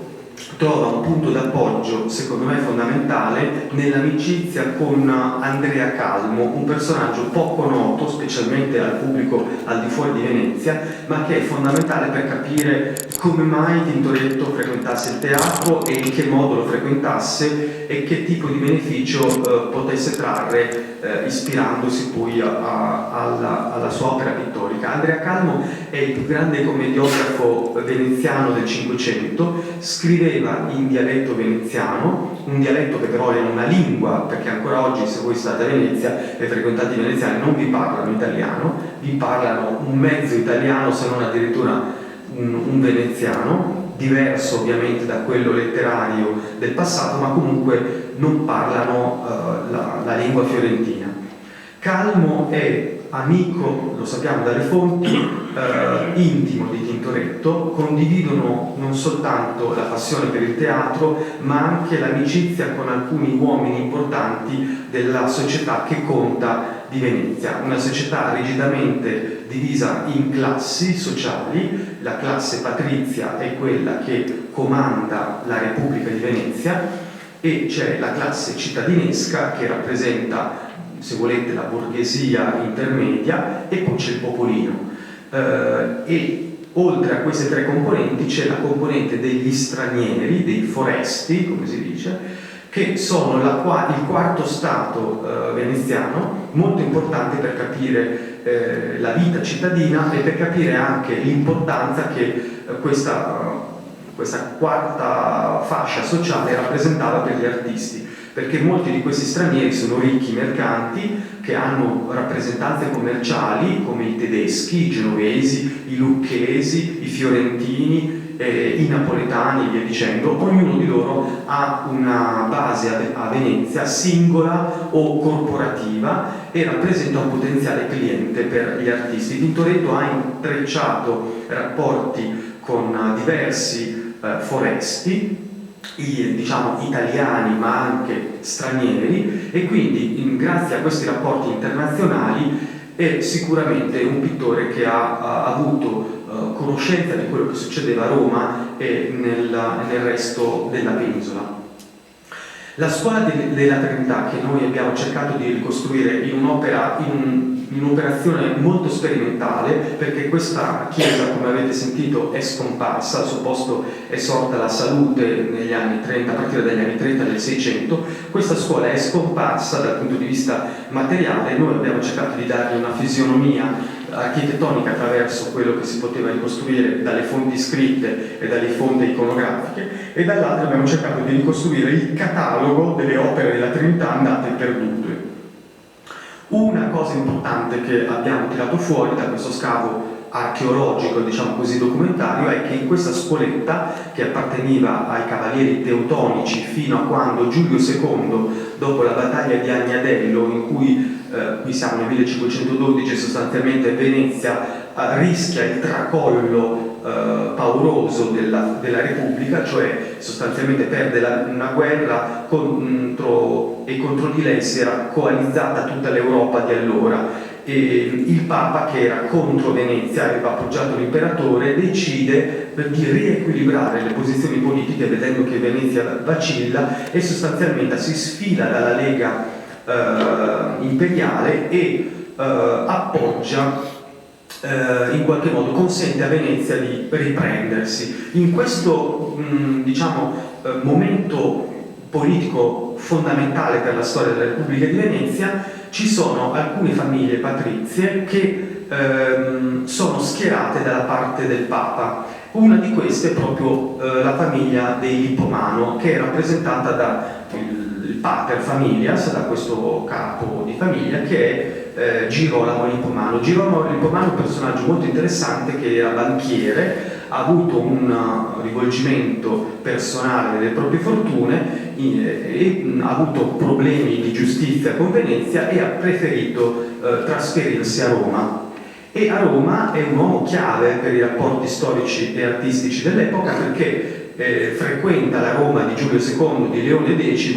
trova un punto d'appoggio, secondo me fondamentale, nell'amicizia con Andrea Calmo, un personaggio poco noto, specialmente al pubblico al di fuori di Venezia, ma che è fondamentale per capire come mai Tintoretto frequentasse il teatro e in che modo lo frequentasse e che tipo di beneficio potesse trarre ispirandosi poi alla sua opera pittorica. Andrea Calmo è il più grande commediografo veneziano del Cinquecento, scriveva in dialetto veneziano, un dialetto che però è una lingua, perché ancora oggi se voi state a Venezia e frequentate i veneziani non vi parlano italiano, vi parlano un mezzo italiano, se non addirittura un veneziano, diverso ovviamente da quello letterario del passato, ma comunque non parlano la lingua fiorentina. Calmo è amico, lo sappiamo dalle fonti, intimo di Tintoretto, condividono non soltanto la passione per il teatro, ma anche l'amicizia con alcuni uomini importanti della società che conta di Venezia, una società rigidamente divisa in classi sociali. La classe patrizia è quella che comanda la Repubblica di Venezia e c'è la classe cittadinesca che rappresenta, se volete, la borghesia intermedia, e poi c'è il popolino. E oltre a queste tre componenti c'è la componente degli stranieri, dei foresti, come si dice, che sono il quarto stato veneziano, molto importante per capire la vita cittadina e per capire anche l'importanza che questa quarta fascia sociale rappresentava per gli artisti, perché molti di questi stranieri sono ricchi mercanti che hanno rappresentanze commerciali come i tedeschi, i genovesi, i lucchesi, i fiorentini, i napoletani e via dicendo. Ognuno di loro ha una base a Venezia singola o corporativa e rappresenta un potenziale cliente per gli artisti. Tintoretto ha intrecciato rapporti con diversi foresti, diciamo italiani ma anche stranieri, e quindi grazie a questi rapporti internazionali è sicuramente un pittore che ha avuto conoscenza di quello che succedeva a Roma e nel resto della penisola. La scuola della Trinità, che noi abbiamo cercato di ricostruire in un'operazione molto sperimentale, perché questa chiesa, come avete sentito, è scomparsa, al suo posto è sorta la Salute negli anni 30, a partire dagli anni 30 del 600, questa scuola è scomparsa dal punto di vista materiale. Noi abbiamo cercato di dargli una fisionomia architettonica attraverso quello che si poteva ricostruire dalle fonti scritte e dalle fonti iconografiche, e dall'altro abbiamo cercato di ricostruire il catalogo delle opere della Trinità andate e perdute. Una cosa importante che abbiamo tirato fuori da questo scavo archeologico, diciamo così, documentario, è che in questa scuoletta, che apparteneva ai cavalieri teutonici fino a quando Giulio II, dopo la battaglia di Agnadello, in cui qui siamo nel 1512, sostanzialmente Venezia rischia il tracollo pauroso della Repubblica, cioè sostanzialmente perde una guerra contro di lei si era coalizzata tutta l'Europa di allora, e il Papa, che era contro Venezia, aveva appoggiato l'imperatore, decide di riequilibrare le posizioni politiche vedendo che Venezia vacilla, e sostanzialmente si sfila dalla Lega imperiale e appoggia, in qualche modo consente a Venezia di riprendersi. In questo momento politico fondamentale per la storia della Repubblica di Venezia ci sono alcune famiglie patrizie che sono schierate dalla parte del Papa. Una di queste è proprio la famiglia dei Lippomano, che è rappresentata da il pater familias, da questo capo di famiglia, che è Girolamo Lippomano. Girolamo Lippomano è un personaggio molto interessante, che era banchiere, ha avuto un rivolgimento personale delle proprie fortune e ha avuto problemi di giustizia con Venezia e ha preferito trasferirsi a Roma. E a Roma è un uomo chiave per i rapporti storici e artistici dell'epoca, perché frequenta la Roma di Giulio II, di Leone X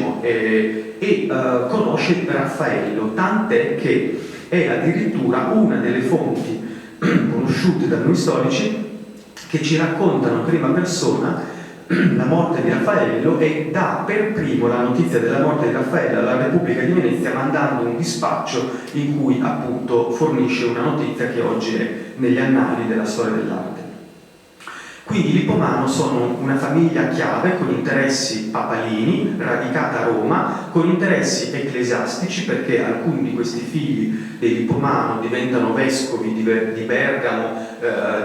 e conosce Raffaello, tant'è che è addirittura una delle fonti conosciute da noi storici che ci raccontano in prima persona la morte di Raffaello e dà per primo la notizia della morte di Raffaello alla Repubblica di Venezia, mandando un dispaccio in cui appunto fornisce una notizia che oggi è negli annali della storia dell'arte. Quindi i Lippomano sono una famiglia chiave con interessi papalini, radicata a Roma, con interessi ecclesiastici, perché alcuni di questi figli dei Lippomano diventano vescovi di Bergamo,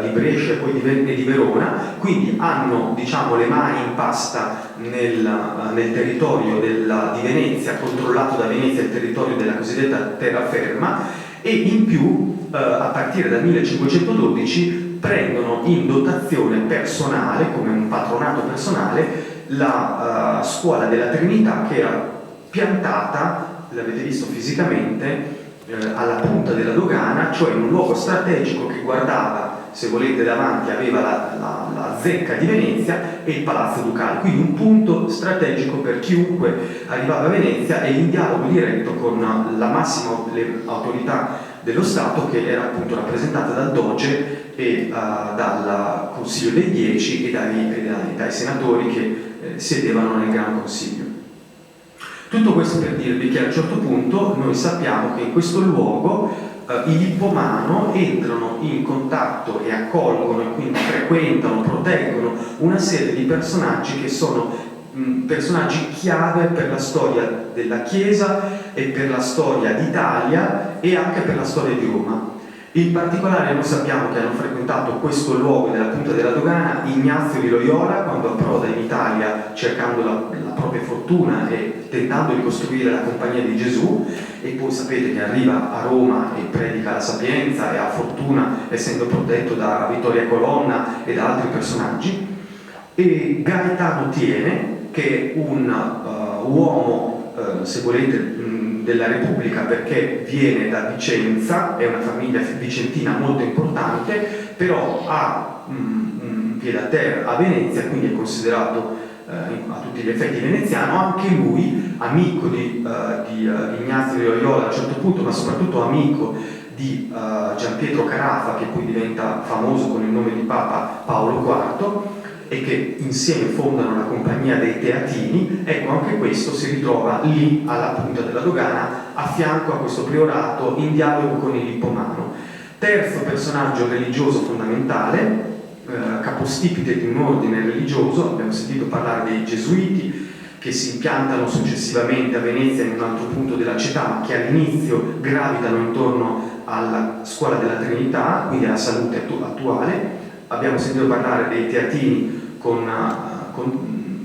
di Brescia e poi di Verona, quindi hanno, diciamo, le mani in pasta nel territorio di Venezia, controllato da Venezia, il territorio della cosiddetta terraferma, e in più, a partire dal 1512, prendono in dotazione personale, come un patronato personale, la scuola della Trinità, che era piantata, l'avete visto fisicamente, alla punta della dogana, cioè in un luogo strategico che guardava, se volete, davanti aveva la zecca di Venezia e il Palazzo Ducale, quindi un punto strategico per chiunque arrivava a Venezia e in dialogo diretto con la massima autorità dello Stato, che era appunto rappresentata dal Doge e dal Consiglio dei Dieci e dai senatori che sedevano nel Gran Consiglio. Tutto questo per dirvi che a un certo punto noi sappiamo che in questo luogo i Lippomano entrano in contatto e accolgono e quindi frequentano, proteggono una serie di personaggi che sono personaggi chiave per la storia della Chiesa e per la storia d'Italia e anche per la storia di Roma. In particolare noi sappiamo che hanno frequentato questo luogo della punta della dogana Ignazio di Loyola, quando approda in Italia cercando la propria fortuna e tentando di costruire la Compagnia di Gesù, e poi sapete che arriva a Roma e predica la Sapienza e ha fortuna essendo protetto da Vittoria Colonna e da altri personaggi. E Gaetano Tiene, che è un uomo, se volete, della Repubblica, perché viene da Vicenza, è una famiglia vicentina molto importante, però ha un pied a terra a Venezia, quindi è considerato a tutti gli effetti veneziano, anche lui amico di Ignazio di Loyola a un certo punto, ma soprattutto amico di Giampietro Carafa, che poi diventa famoso con il nome di Papa Paolo IV, e che insieme fondano la Compagnia dei Teatini. Ecco, anche questo si ritrova lì alla punta della dogana, a fianco a questo priorato, in dialogo con il Lippomano. Terzo personaggio religioso fondamentale, capostipite di un ordine religioso, abbiamo sentito parlare dei Gesuiti, che si impiantano successivamente a Venezia in un altro punto della città, ma che all'inizio gravitano intorno alla scuola della Trinità, quindi alla salute attuale. Abbiamo sentito parlare dei Teatini con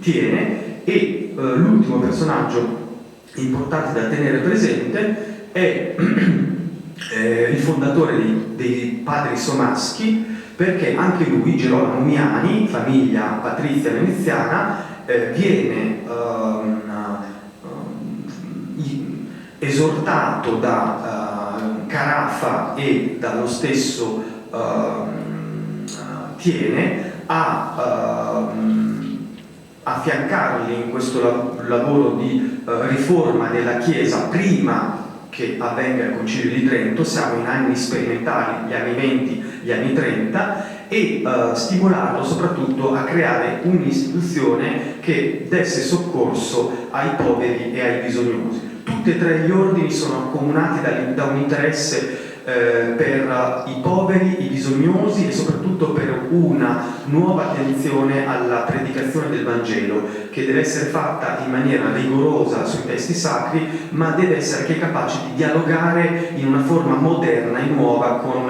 Tiene, e l'ultimo personaggio importante da tenere presente è il fondatore dei Padri Somaschi, perché anche lui, Gerolamo Miani, famiglia patrizia veneziana, viene esortato da Carafa e dallo stesso Tiene a affiancarli in questo lavoro di riforma della Chiesa prima che avvenga il Concilio di Trento. Siamo in anni sperimentali, gli anni 20, gli anni 30, e stimolarlo soprattutto a creare un'istituzione che desse soccorso ai poveri e ai bisognosi. Tutti e tre gli ordini sono accomunati da un interesse per i poveri, i bisognosi, e soprattutto per una nuova attenzione alla predicazione del Vangelo, che deve essere fatta in maniera rigorosa sui testi sacri, ma deve essere anche capace di dialogare in una forma moderna e nuova con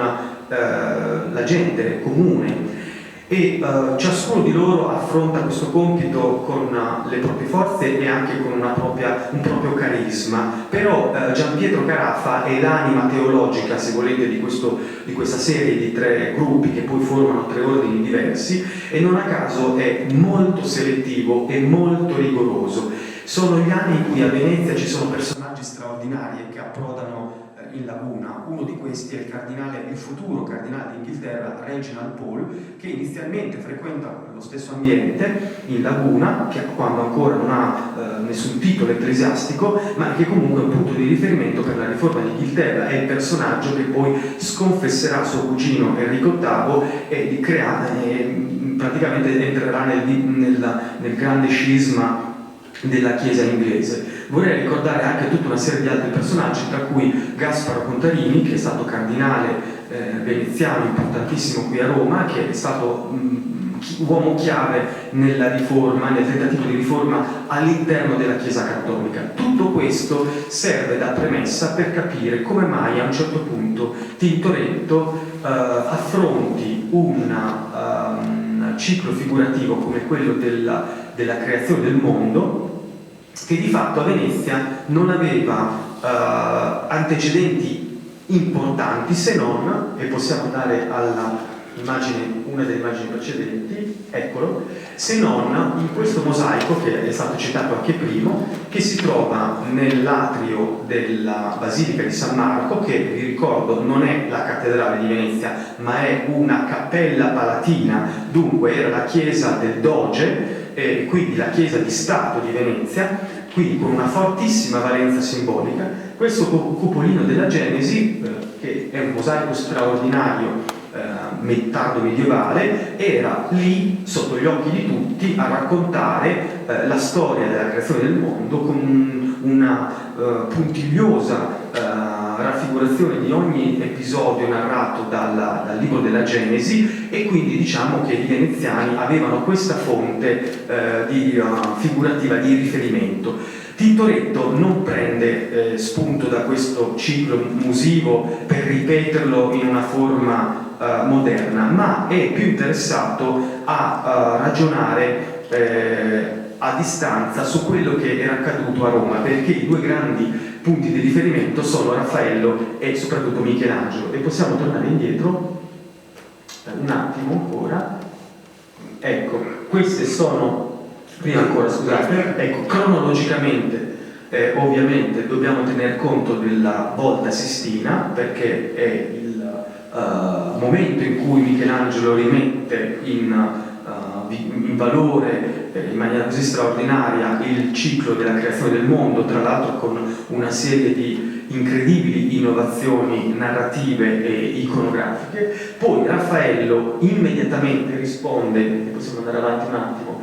la gente comune. E ciascuno di loro affronta questo compito con le proprie forze e anche con un proprio carisma. Però Giampietro Carafa è l'anima teologica, se volete, di questa serie di tre gruppi che poi formano tre ordini diversi, e non a caso è molto selettivo e molto rigoroso. Sono gli anni in cui a Venezia ci sono personaggi straordinari che approdano in laguna. Uno di questi è il futuro cardinale d'Inghilterra, Reginald Pole, che inizialmente frequenta lo stesso ambiente in laguna, che quando ancora non ha nessun titolo ecclesiastico, ma che comunque è un punto di riferimento per la riforma d'Inghilterra. È il personaggio che poi sconfesserà suo cugino Enrico VIII e praticamente entrerà nel grande scisma della Chiesa inglese. Vorrei ricordare anche tutta una serie di altri personaggi, tra cui Gasparo Contarini, che è stato cardinale veneziano importantissimo qui a Roma, che è stato uomo chiave nella riforma, nel tentativo di riforma all'interno della Chiesa cattolica. Tutto questo serve da premessa per capire come mai a un certo punto Tintoretto affronti un ciclo figurativo come quello della creazione del mondo, che di fatto a Venezia non aveva antecedenti importanti, se non, e possiamo andare una delle immagini precedenti, eccolo, se non in questo mosaico che è stato citato anche prima, che si trova nell'atrio della Basilica di San Marco, che vi ricordo non è la cattedrale di Venezia, ma è una cappella palatina, dunque era la chiesa del Doge, quindi la chiesa di Stato di Venezia, quindi con una fortissima valenza simbolica. Questo cupolino della Genesi, che è un mosaico straordinario tardo medievale, era lì sotto gli occhi di tutti a raccontare la storia della creazione del mondo con una puntigliosa raffigurazione di ogni episodio narrato dal libro della Genesi, e quindi diciamo che i veneziani avevano questa fonte figurativa di riferimento. Tintoretto non prende spunto da questo ciclo musivo per ripeterlo in una forma moderna, ma è più interessato a ragionare a distanza su quello che era accaduto a Roma, perché i due grandi punti di riferimento sono Raffaello e soprattutto Michelangelo. E possiamo tornare indietro un attimo ancora. Ecco, queste sono, prima ancora scusate, ecco, cronologicamente ovviamente dobbiamo tener conto della volta Sistina, perché è il momento in cui Michelangelo rimette in valore in maniera così straordinaria il ciclo della creazione del mondo, tra l'altro con una serie di incredibili innovazioni narrative e iconografiche. Poi Raffaello immediatamente risponde, e possiamo andare avanti un attimo,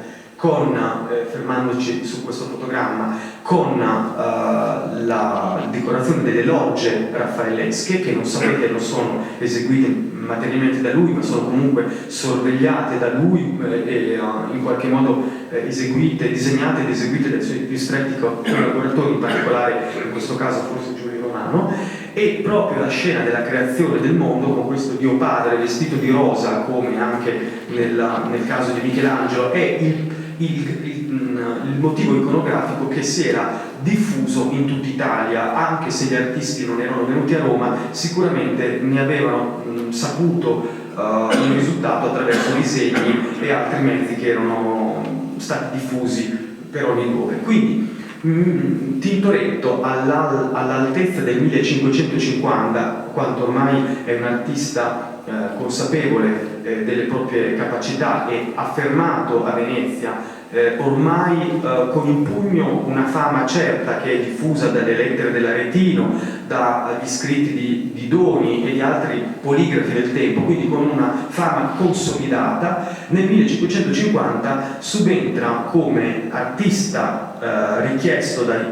fermandoci su questo fotogramma, con la decorazione delle logge raffaellesche, che non sapete non sono eseguite materialmente da lui, ma sono comunque sorvegliate da lui e in qualche modo disegnate ed eseguite dai suoi più stretti collaboratori, in particolare in questo caso forse Giulio Romano. E proprio la scena della creazione del mondo, con questo Dio Padre vestito di rosa, come anche nel caso di Michelangelo, è il motivo iconografico che si era diffuso in tutta Italia. Anche se gli artisti non erano venuti a Roma, sicuramente ne avevano saputo il risultato attraverso disegni e altri mezzi che erano stati diffusi per ogni dove. Quindi Tintoretto, all'altezza del 1550, quanto ormai è un artista consapevole delle proprie capacità e affermato a Venezia, ormai con in pugno una fama certa che è diffusa dalle lettere dell'Aretino, dagli scritti di Doni e di altri poligrafi del tempo, quindi con una fama consolidata, nel 1550 subentra come artista richiesto dai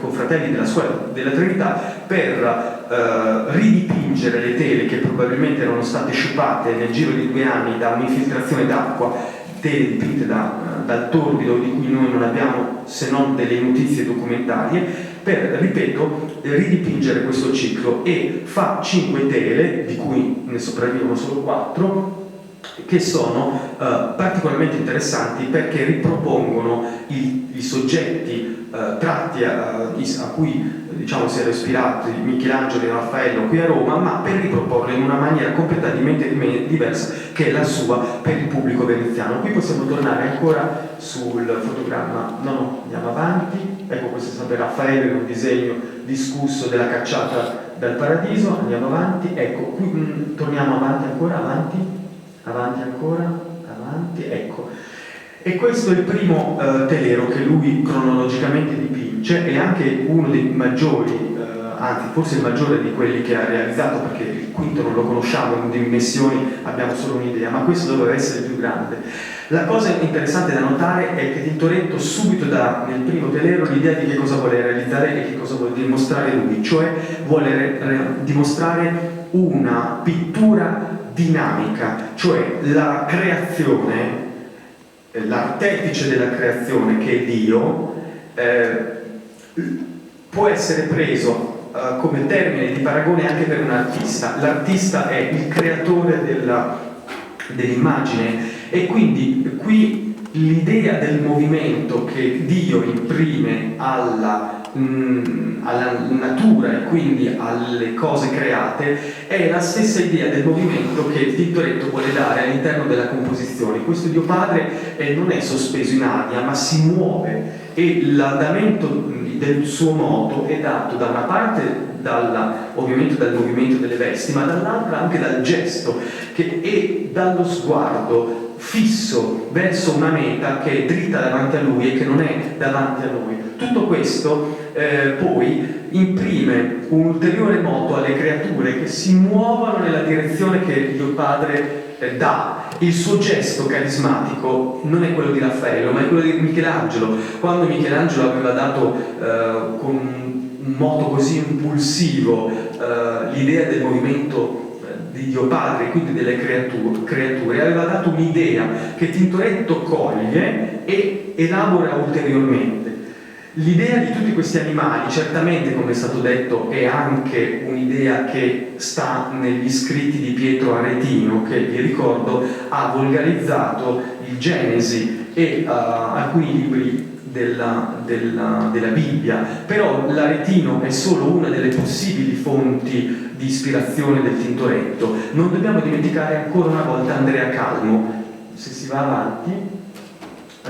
confratelli della Scuola della Trinità per ridipingere le tele che probabilmente erano state sciupate nel giro di 2 anni da un'infiltrazione d'acqua, tele dipinte dal torbido di cui noi non abbiamo se non delle notizie documentarie, per, ripeto, ridipingere questo ciclo, e fa 5 tele, di cui ne sopravvivono solo 4, che sono particolarmente interessanti perché ripropongono i soggetti tratti a cui diciamo si erano ispirati Michelangelo e Raffaello qui a Roma, ma per riproporlo in una maniera completamente diversa che è la sua per il pubblico veneziano. Qui possiamo tornare ancora sul fotogramma, no, andiamo avanti. Ecco, questo è sempre Raffaello in un disegno discusso della cacciata dal paradiso. Andiamo avanti, ecco, qui torniamo avanti ancora, avanti ancora, avanti, ecco. E questo è il primo telero che lui cronologicamente dipinge, è anche uno dei maggiori anzi forse il maggiore di quelli che ha realizzato, perché il quinto non lo conosciamo, in dimensioni abbiamo solo un'idea, ma questo doveva essere il più grande. La cosa interessante da notare è che Tintoretto subito dà nel primo telero l'idea di che cosa vuole realizzare e che cosa vuole dimostrare lui, cioè vuole dimostrare una pittura dinamica, cioè la creazione, l'artefice della creazione che è Dio, può essere preso come termine di paragone anche per un artista. L'artista è il creatore dell'immagine, e quindi qui l'idea del movimento che Dio imprime alla natura e quindi alle cose create è la stessa idea del movimento che Tintoretto vuole dare all'interno della composizione. Questo Dio Padre non è sospeso in aria, ma si muove, e l'andamento del suo moto è dato da una parte ovviamente dal movimento delle vesti, ma dall'altra anche dal gesto e dallo sguardo fisso verso una meta che è dritta davanti a lui e che non è davanti a noi. Tutto questo poi imprime un ulteriore moto alle creature che si muovono nella direzione che Dio Padre dà. Il suo gesto carismatico non è quello di Raffaello, ma è quello di Michelangelo. Quando Michelangelo aveva dato con un moto così impulsivo l'idea del movimento di Dio Padre, quindi delle creature, aveva dato un'idea che Tintoretto coglie e elabora ulteriormente. L'idea di tutti questi animali, certamente, come è stato detto, è anche un'idea che sta negli scritti di Pietro Aretino, che vi ricordo ha volgarizzato il Genesi e alcuni libri della Bibbia. Però l'Aretino è solo una delle possibili fonti di ispirazione del Tintoretto. Non dobbiamo dimenticare ancora una volta Andrea Calmo. Se si va avanti,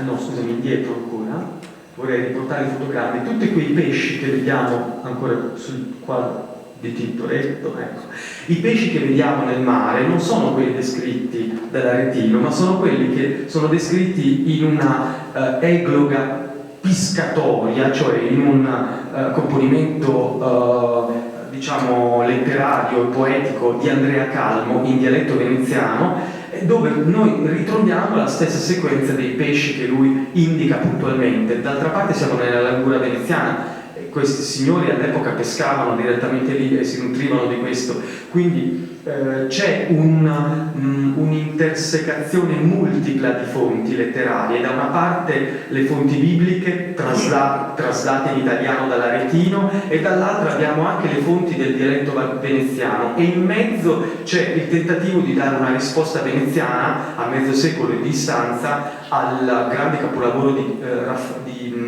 no, scusami, indietro ancora, vorrei riportare i fotogrammi, tutti quei pesci che vediamo ancora sul quadro di Tintoretto, ecco. I pesci che vediamo nel mare non sono quelli descritti dall'Aretino, ma sono quelli che sono descritti in una egloga piscatoria, cioè in un componimento diciamo letterario e poetico di Andrea Calmo in dialetto veneziano, dove noi ritroviamo la stessa sequenza dei pesci che lui indica puntualmente. D'altra parte siamo nella laguna veneziana, questi signori all'epoca pescavano direttamente lì e si nutrivano di questo, quindi c'è un'intersecazione multipla di fonti letterarie. Da una parte le fonti bibliche traslate in italiano dall'Aretino, e dall'altra abbiamo anche le fonti del dialetto veneziano, e in mezzo c'è il tentativo di dare una risposta veneziana a mezzo secolo di distanza al grande capolavoro di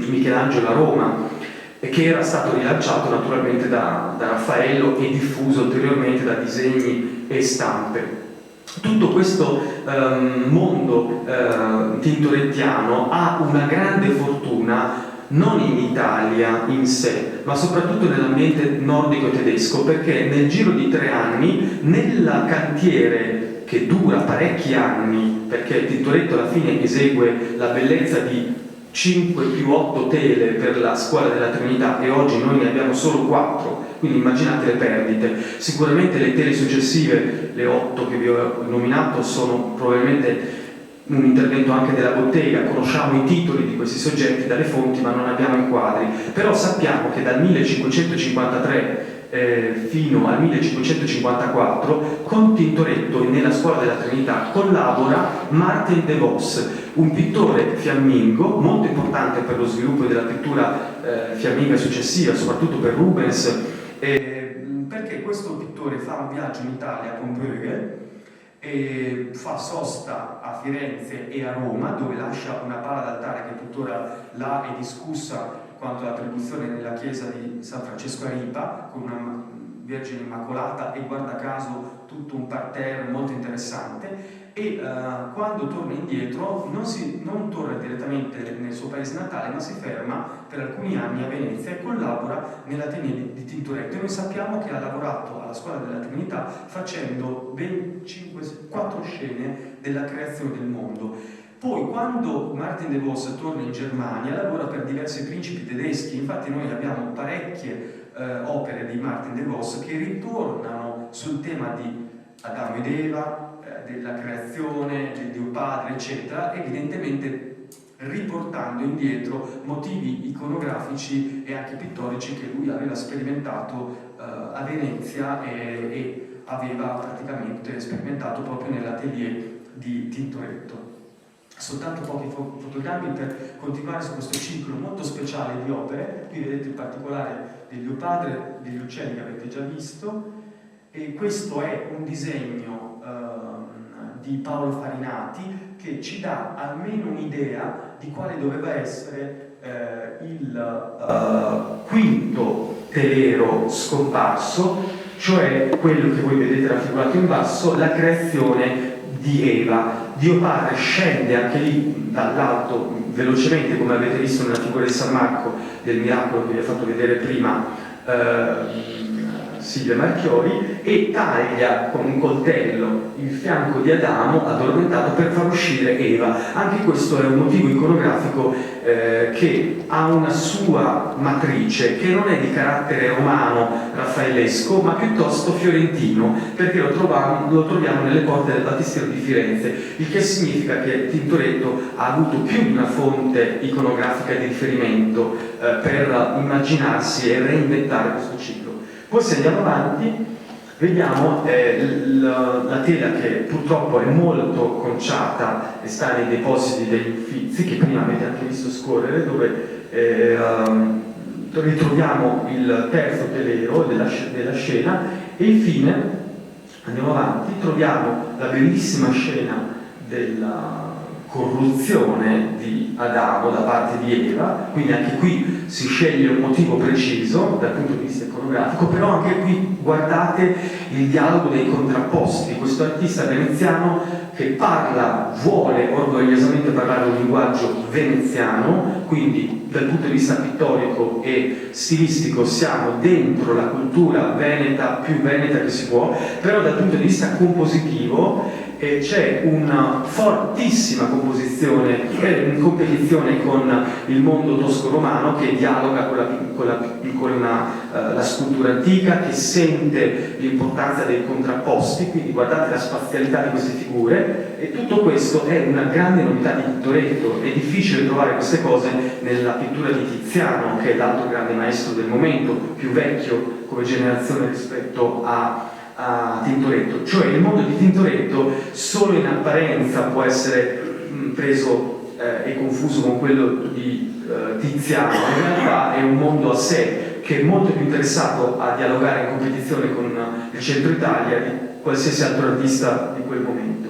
Michelangelo a Roma, che era stato rilanciato naturalmente da Raffaello e diffuso ulteriormente da disegni e stampe. Tutto questo mondo tintorettiano ha una grande fortuna non in Italia in sé, ma soprattutto nell'ambiente nordico e tedesco, perché nel giro di 3 anni, nel cantiere che dura parecchi anni, perché Tintoretto alla fine esegue la bellezza di 5+8 tele per la Scuola della Trinità, e oggi noi ne abbiamo solo 4, quindi immaginate le perdite. Sicuramente le tele successive, le 8 che vi ho nominato, sono probabilmente un intervento anche della bottega. Conosciamo i titoli di questi soggetti dalle fonti, ma non abbiamo i quadri. Però sappiamo che dal 1553 fino al 1554 con Tintoretto e nella Scuola della Trinità collabora Martin de Vos, un pittore fiammingo molto importante per lo sviluppo della pittura fiamminga successiva, soprattutto per Rubens, perché questo pittore fa un viaggio in Italia con Bruegel e fa sosta a Firenze e a Roma, dove lascia una pala d'altare che tuttora là è discussa quanto all'attribuzione nella chiesa di San Francesco a Ripa, con una Vergine Immacolata e guarda caso tutto un parterre molto interessante. E quando torna indietro non torna direttamente nel suo paese natale, ma si ferma per alcuni anni a Venezia e collabora nell'Ateneo di Tintoretto. E noi sappiamo che ha lavorato alla Scuola della Trinità facendo ben 4 scene della creazione del mondo. Poi quando Martin de Vos torna in Germania lavora per diversi principi tedeschi, infatti noi abbiamo parecchie opere di Martin de Vos che ritornano sul tema di Adamo ed Eva, della creazione, del Dio Padre, eccetera, evidentemente riportando indietro motivi iconografici e anche pittorici che lui aveva sperimentato a Venezia e aveva praticamente sperimentato proprio nell'atelier di Tintoretto. Soltanto pochi fotogrammi per continuare su questo ciclo molto speciale di opere. Qui vedete in particolare del Dio Padre, degli uccelli che avete già visto, e questo è un disegno di Paolo Farinati che ci dà almeno un'idea di quale doveva essere il quinto telero scomparso, cioè quello che voi vedete raffigurato in basso, la creazione di Eva. Dio Padre scende anche lì dall'alto velocemente, come avete visto nella figura di San Marco del miracolo che vi ha fatto vedere prima Silvia Marchiori, e taglia con un coltello il fianco di Adamo addormentato per far uscire Eva. Anche questo è un motivo iconografico che ha una sua matrice, che non è di carattere romano raffaellesco, ma piuttosto fiorentino, perché lo troviamo nelle porte del Battistero di Firenze, il che significa che Tintoretto ha avuto più di una fonte iconografica di riferimento per immaginarsi e reinventare questo ciclo. Poi se andiamo avanti vediamo la tela che purtroppo è molto conciata e sta nei depositi degli Uffizi, che prima avete anche visto scorrere, dove ritroviamo il terzo telero della scena, e infine andiamo avanti, troviamo la bellissima scena della corruzione di Adamo da parte di Eva. Quindi anche qui si sceglie un motivo preciso dal punto di vista iconografico, però anche qui guardate il dialogo dei contrapposti di questo artista veneziano che vuole orgogliosamente parlare un linguaggio veneziano, quindi dal punto di vista pittorico e stilistico siamo dentro la cultura veneta, più veneta che si può, però dal punto di vista compositivo c'è una fortissima composizione in competizione con il mondo tosco-romano, che dialoga con la scultura antica, che sente l'importanza dei contrapposti. Quindi guardate la spazialità di queste figure, e tutto questo è una grande novità di Tintoretto. È difficile trovare queste cose nella pittura di Tiziano, che è l'altro grande maestro del momento, più vecchio come generazione rispetto a Tintoretto. Cioè il mondo di Tintoretto solo in apparenza può essere preso e confuso con quello di Tiziano. In realtà è un mondo a sé, che è molto più interessato a dialogare in competizione con il centro Italia di qualsiasi altro artista di quel momento.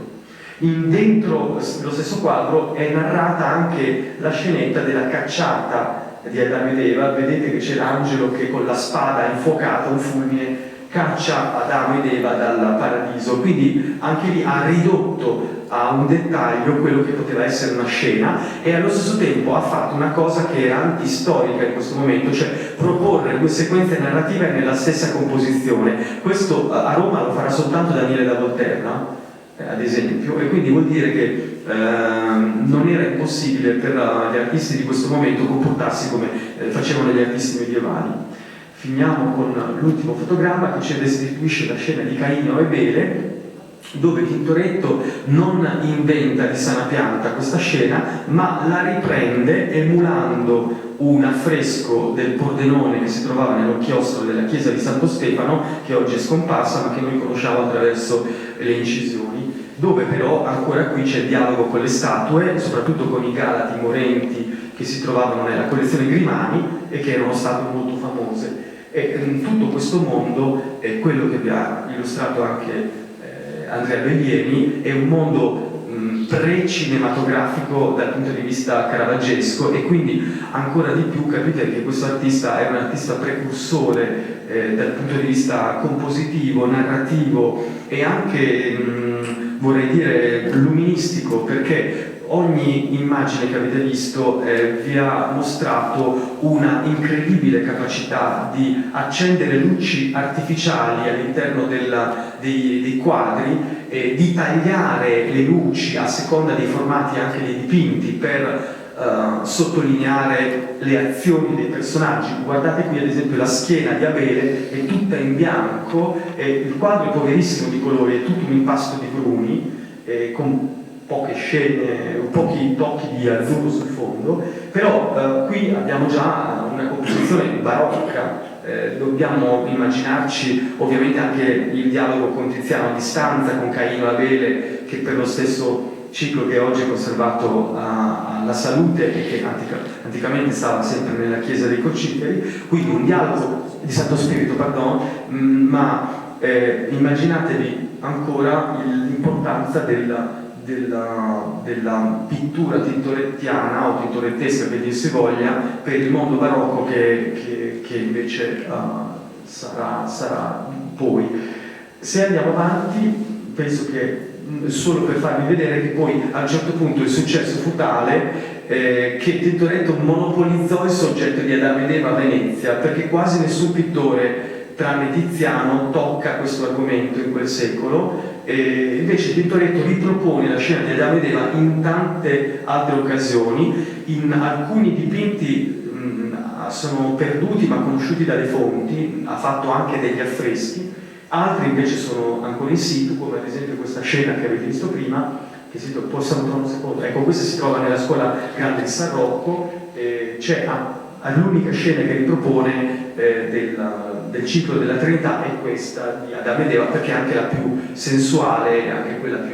Dentro lo stesso quadro è narrata anche la scenetta della cacciata di Adamo ed Eva. Vedete che c'è l'angelo che con la spada infuocata, un fulmine, caccia Adamo ed Eva dal paradiso. Quindi anche lì ha ridotto a un dettaglio quello che poteva essere una scena, e allo stesso tempo ha fatto una cosa che era antistorica in questo momento, cioè proporre due sequenze narrative nella stessa composizione. Questo a Roma lo farà soltanto Daniele da Volterra, ad esempio, e quindi vuol dire che non era impossibile per gli artisti di questo momento comportarsi come facevano gli artisti medievali. Finiamo con l'ultimo fotogramma, che ci restituisce la scena di Caino e Abele, dove Tintoretto non inventa di sana pianta questa scena, ma la riprende emulando un affresco del Pordenone che si trovava nell'occhiostro della chiesa di Santo Stefano, che oggi è scomparsa, ma che noi conosciamo attraverso le incisioni, dove però ancora qui c'è il dialogo con le statue, soprattutto con i Galati morenti che si trovavano nella collezione Grimani e che erano state molto famose. E in tutto questo mondo, quello che vi ha illustrato anche Andrea Bellieni, è un mondo pre-cinematografico dal punto di vista caravaggesco, e quindi ancora di più capite che questo artista è un artista precursore dal punto di vista compositivo, narrativo e anche vorrei dire luministico, perché ogni immagine che avete visto vi ha mostrato una incredibile capacità di accendere luci artificiali all'interno dei quadri, di tagliare le luci a seconda dei formati anche dei dipinti per sottolineare le azioni dei personaggi. Guardate qui ad esempio la schiena di Abele è tutta in bianco, e il quadro è poverissimo di colori, è tutto un impasto di bruni, con poche scene, pochi tocchi di azzurro sul fondo, però qui abbiamo già una composizione barocca. Dobbiamo immaginarci ovviamente anche il dialogo con Tiziano a distanza, con Caino e Abele, che per lo stesso ciclo che oggi è conservato alla Salute e che anticamente stava sempre nella chiesa dei Crociferi, quindi un dialogo di Santo Spirito, pardon, ma immaginatevi ancora l'importanza della pittura tintorettiana o tintorettesca, che dir si voglia, per il mondo barocco che invece sarà poi. Se andiamo avanti, penso che solo per farvi vedere che poi a un certo punto il successo fu tale che Tintoretto monopolizzò il soggetto di Adamo ed Eva a Venezia, perché quasi nessun pittore tranne Tiziano tocca questo argomento in quel secolo. E invece Tintoretto ripropone la scena di Adamo ed Eva in tante altre occasioni. In alcuni dipinti sono perduti ma conosciuti dalle fonti, ha fatto anche degli affreschi, altri invece sono ancora in situ, come ad esempio questa scena che avete visto prima, che possiamo trovare un secondo, ecco, questa si trova nella scuola grande di San Rocco, c'è l'unica scena che ripropone del ciclo della Trinità è questa di Adamo ed Eva, perché è anche la più sensuale, anche quella più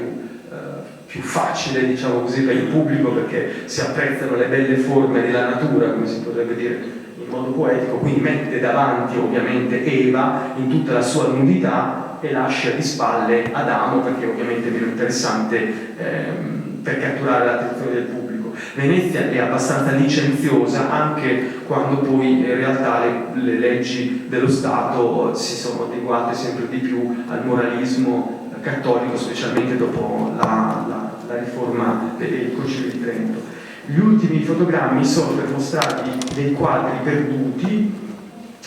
facile, diciamo così, per il pubblico, perché si apprezzano le belle forme della natura, come si potrebbe dire in modo poetico, quindi mette davanti ovviamente Eva in tutta la sua nudità e lascia di spalle Adamo, perché ovviamente è meno interessante per catturare l'attenzione del pubblico. Venezia è abbastanza licenziosa, anche quando poi in realtà le leggi dello Stato si sono adeguate sempre di più al moralismo cattolico, specialmente dopo la riforma del Concilio di Trento. Gli ultimi fotogrammi sono per mostrarvi dei quadri perduti,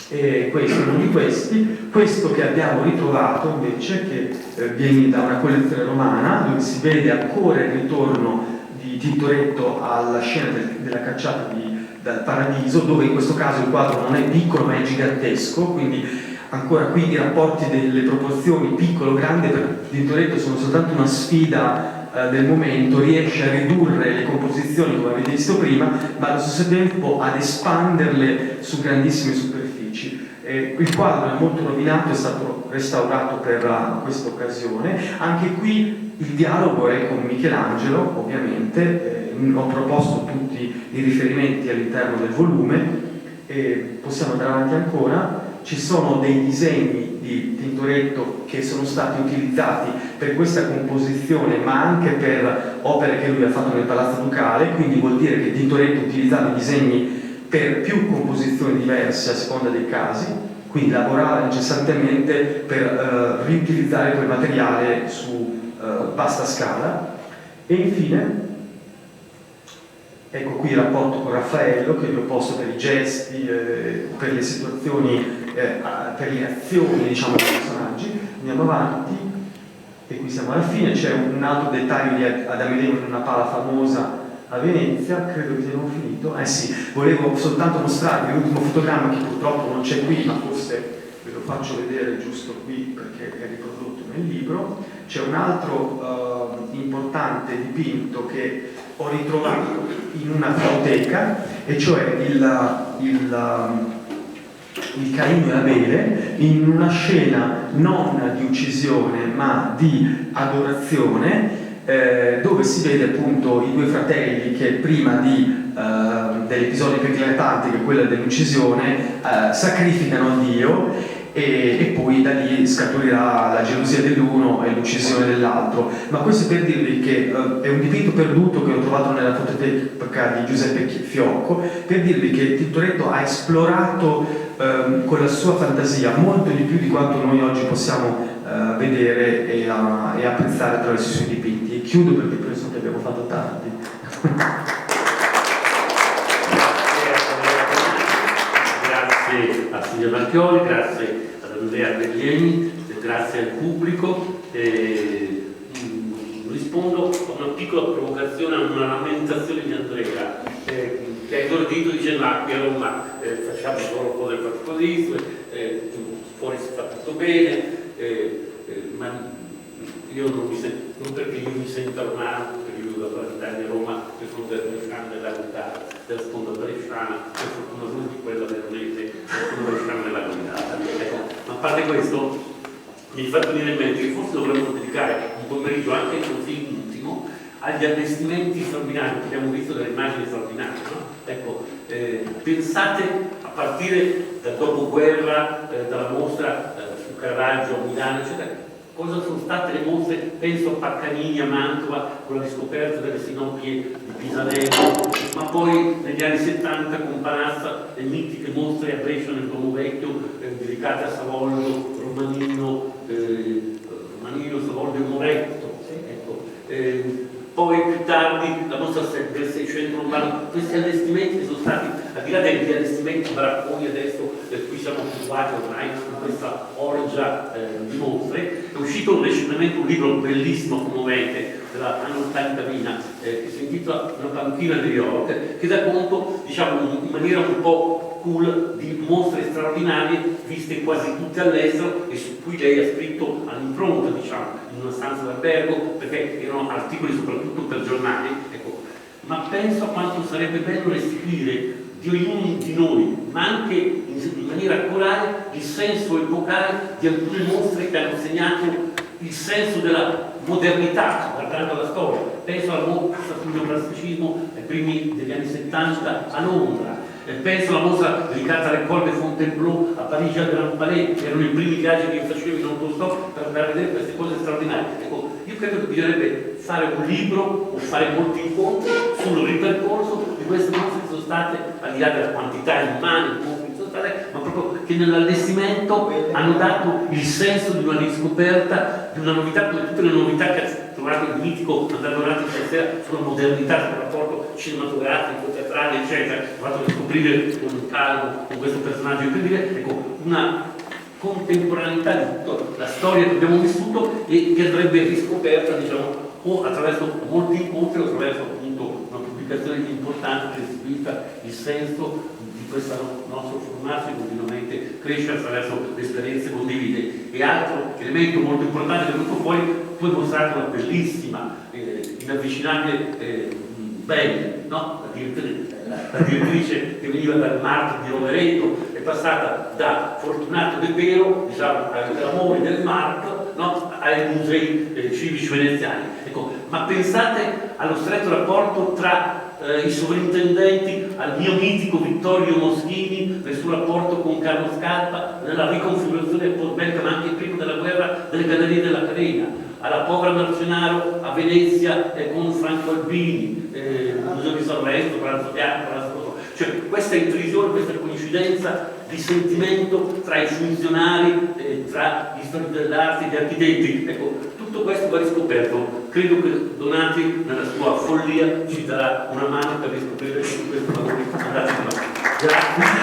e questo è uno di questi. Questo che abbiamo ritrovato invece, che viene da una collezione romana, dove si vede ancora il ritorno di Tintoretto alla scena della cacciata dal Paradiso, dove in questo caso il quadro non è piccolo ma è gigantesco, quindi ancora qui i rapporti delle proporzioni piccolo-grande per Tintoretto sono soltanto una sfida del momento, riesce a ridurre le composizioni come avete visto prima, ma allo stesso tempo ad espanderle su grandissime superfici. Il quadro è molto rovinato, è stato restaurato per questa occasione. Anche qui il dialogo è con Michelangelo, ovviamente, ho proposto tutti i riferimenti all'interno del volume, e possiamo andare avanti ancora. Ci sono dei disegni di Tintoretto che sono stati utilizzati per questa composizione, ma anche per opere che lui ha fatto nel Palazzo Ducale, quindi vuol dire che Tintoretto utilizzava i disegni per più composizioni diverse a seconda dei casi, quindi lavorava incessantemente per riutilizzare quel materiale su vasta scala. E infine, ecco qui il rapporto con Raffaello, che vi ho posto per i gesti, per le situazioni, per le azioni, diciamo, dei personaggi. Andiamo avanti, e qui siamo alla fine. C'è un altro dettaglio di Adamo ed Eva in una pala famosa a Venezia, credo che siamo finito. Sì, volevo soltanto mostrarvi l'ultimo fotogramma, che purtroppo non c'è qui, ma forse ve lo faccio vedere giusto qui perché è riprodotto nel libro. C'è un altro importante dipinto che ho ritrovato in una fototeca, e cioè il Caino e Abele, in una scena non di uccisione ma di adorazione, dove si vede appunto i due fratelli che prima dell'episodio più eclatante, che è quello dell'uccisione, sacrificano a Dio, e poi da lì scaturirà la gelosia dell'uno e l'uccisione dell'altro. Ma questo è per dirvi che è un dipinto perduto che ho trovato nella fototeca di Giuseppe Fiocco, per dirvi che Tintoretto ha esplorato con la sua fantasia molto di più di quanto noi oggi possiamo vedere e apprezzare attraverso i suoi dipinti. E chiudo perché penso che abbiamo fatto tardi. Grazie a Silvia Marchioli, grazie ad Andrea Berlieni, grazie al pubblico. Rispondo a una piccola provocazione, a una lamentazione di Andrea. esordito dicendo ma qui a Roma facciamo solo cose particolarissime, fuori si fa tutto bene, ma io non perché io mi sento romano, perché io da 40 anni a Roma, che sono del Bresciano della Guidata, della sponda bresciana, per fortuna non di quella veronese, sono Bresciano della Guidata. Ecco, ma a parte questo, mi fa venire in mente che forse dovremmo dedicare un pomeriggio anche così intimo agli allestimenti straordinari, che abbiamo visto delle immagini straordinarie, no? Ecco, pensate a partire dal dopoguerra, dalla mostra su Caravaggio a Milano, eccetera, cosa sono state le mostre, penso a Paccanini a Mantova con la riscoperta delle sinopie di Pisanello, ma poi negli anni 70 con Panazza le mitiche mostre a Brescia nel Duomo Vecchio dedicate a Savoldo, Romanino, Savoldo e Moretto. Ecco. Poi più tardi la mostra del Seicento romano, questi allestimenti che sono stati, al di là degli allestimenti baracconi adesso, qui siamo abituati ormai in questa orgia di mostre, è uscito recentemente un libro bellissimo, commovente, della Anna Cantamina, che si intitola Una panchina di New York, che dà conto, diciamo, in maniera un po' cool di mostre straordinarie viste quasi tutte all'estero e su cui lei ha scritto all'impronta, diciamo, in una stanza d'albergo, perché erano articoli soprattutto per giornali, ecco. Ma penso a quanto sarebbe bello restituire di ognuno di noi, ma anche in maniera corale, il senso epocale di alcune mostre che hanno segnato il senso della modernità, guardando la storia. Penso alla mostra sul neoclassicismo ai primi degli anni 70 a Londra, penso alla mostra dedicata alle corde Fontainebleau a Parigi al Grand Palais, che erano i primi viaggi che io facevo in autostop per andare a vedere queste cose straordinarie. Ecco, io credo che bisognerebbe fare un libro o fare molti incontri sul ripercorso di queste mostre che sono state, al di là della quantità immane di mostre che sono state, ma proprio che nell'allestimento hanno dato il senso di una riscoperta, di una novità, come tutte le novità che ha trovato il mitico Andrea Donati stasera sulla modernità, sul rapporto cinematografico, teatrale, eccetera, ha fatto scoprire con calmo, con questo personaggio incredibile, ecco, una contemporaneità di tutta la storia che abbiamo vissuto e che andrebbe riscoperta, diciamo, o attraverso molti incontri o attraverso appunto una pubblicazione importante che restituisca il senso di questo nostro formarsi continuamente cresce attraverso le esperienze condivise. E altro elemento molto importante che è venuto fuori, tu hai mostrato una bellissima, inavvicinabile bella, no? La direttrice che veniva dal Marte di Rovereto è passata da Fortunato De Pero, diciamo, agli amori del Marte, no? Ai musei civici veneziani. Ecco, ma pensate allo stretto rapporto tra i sovrintendenti, al mio mitico Vittorio Moschini nel suo rapporto con Carlo Scarpa nella riconfigurazione post-belga, ma anche prima della guerra, delle gallerie della Carena, alla povera Marcenaro a Venezia con Franco Albini, il Museo di Sorrento, Palazzo Teatro, Palazzo Rosso. Cioè questa intrisione, questa coincidenza di sentimento tra i funzionari, tra gli storici dell'arte, gli architetti, ecco, tutto questo va riscoperto. Credo che Donati nella sua follia ci darà una mano per riscoprire questo valore. Grazie.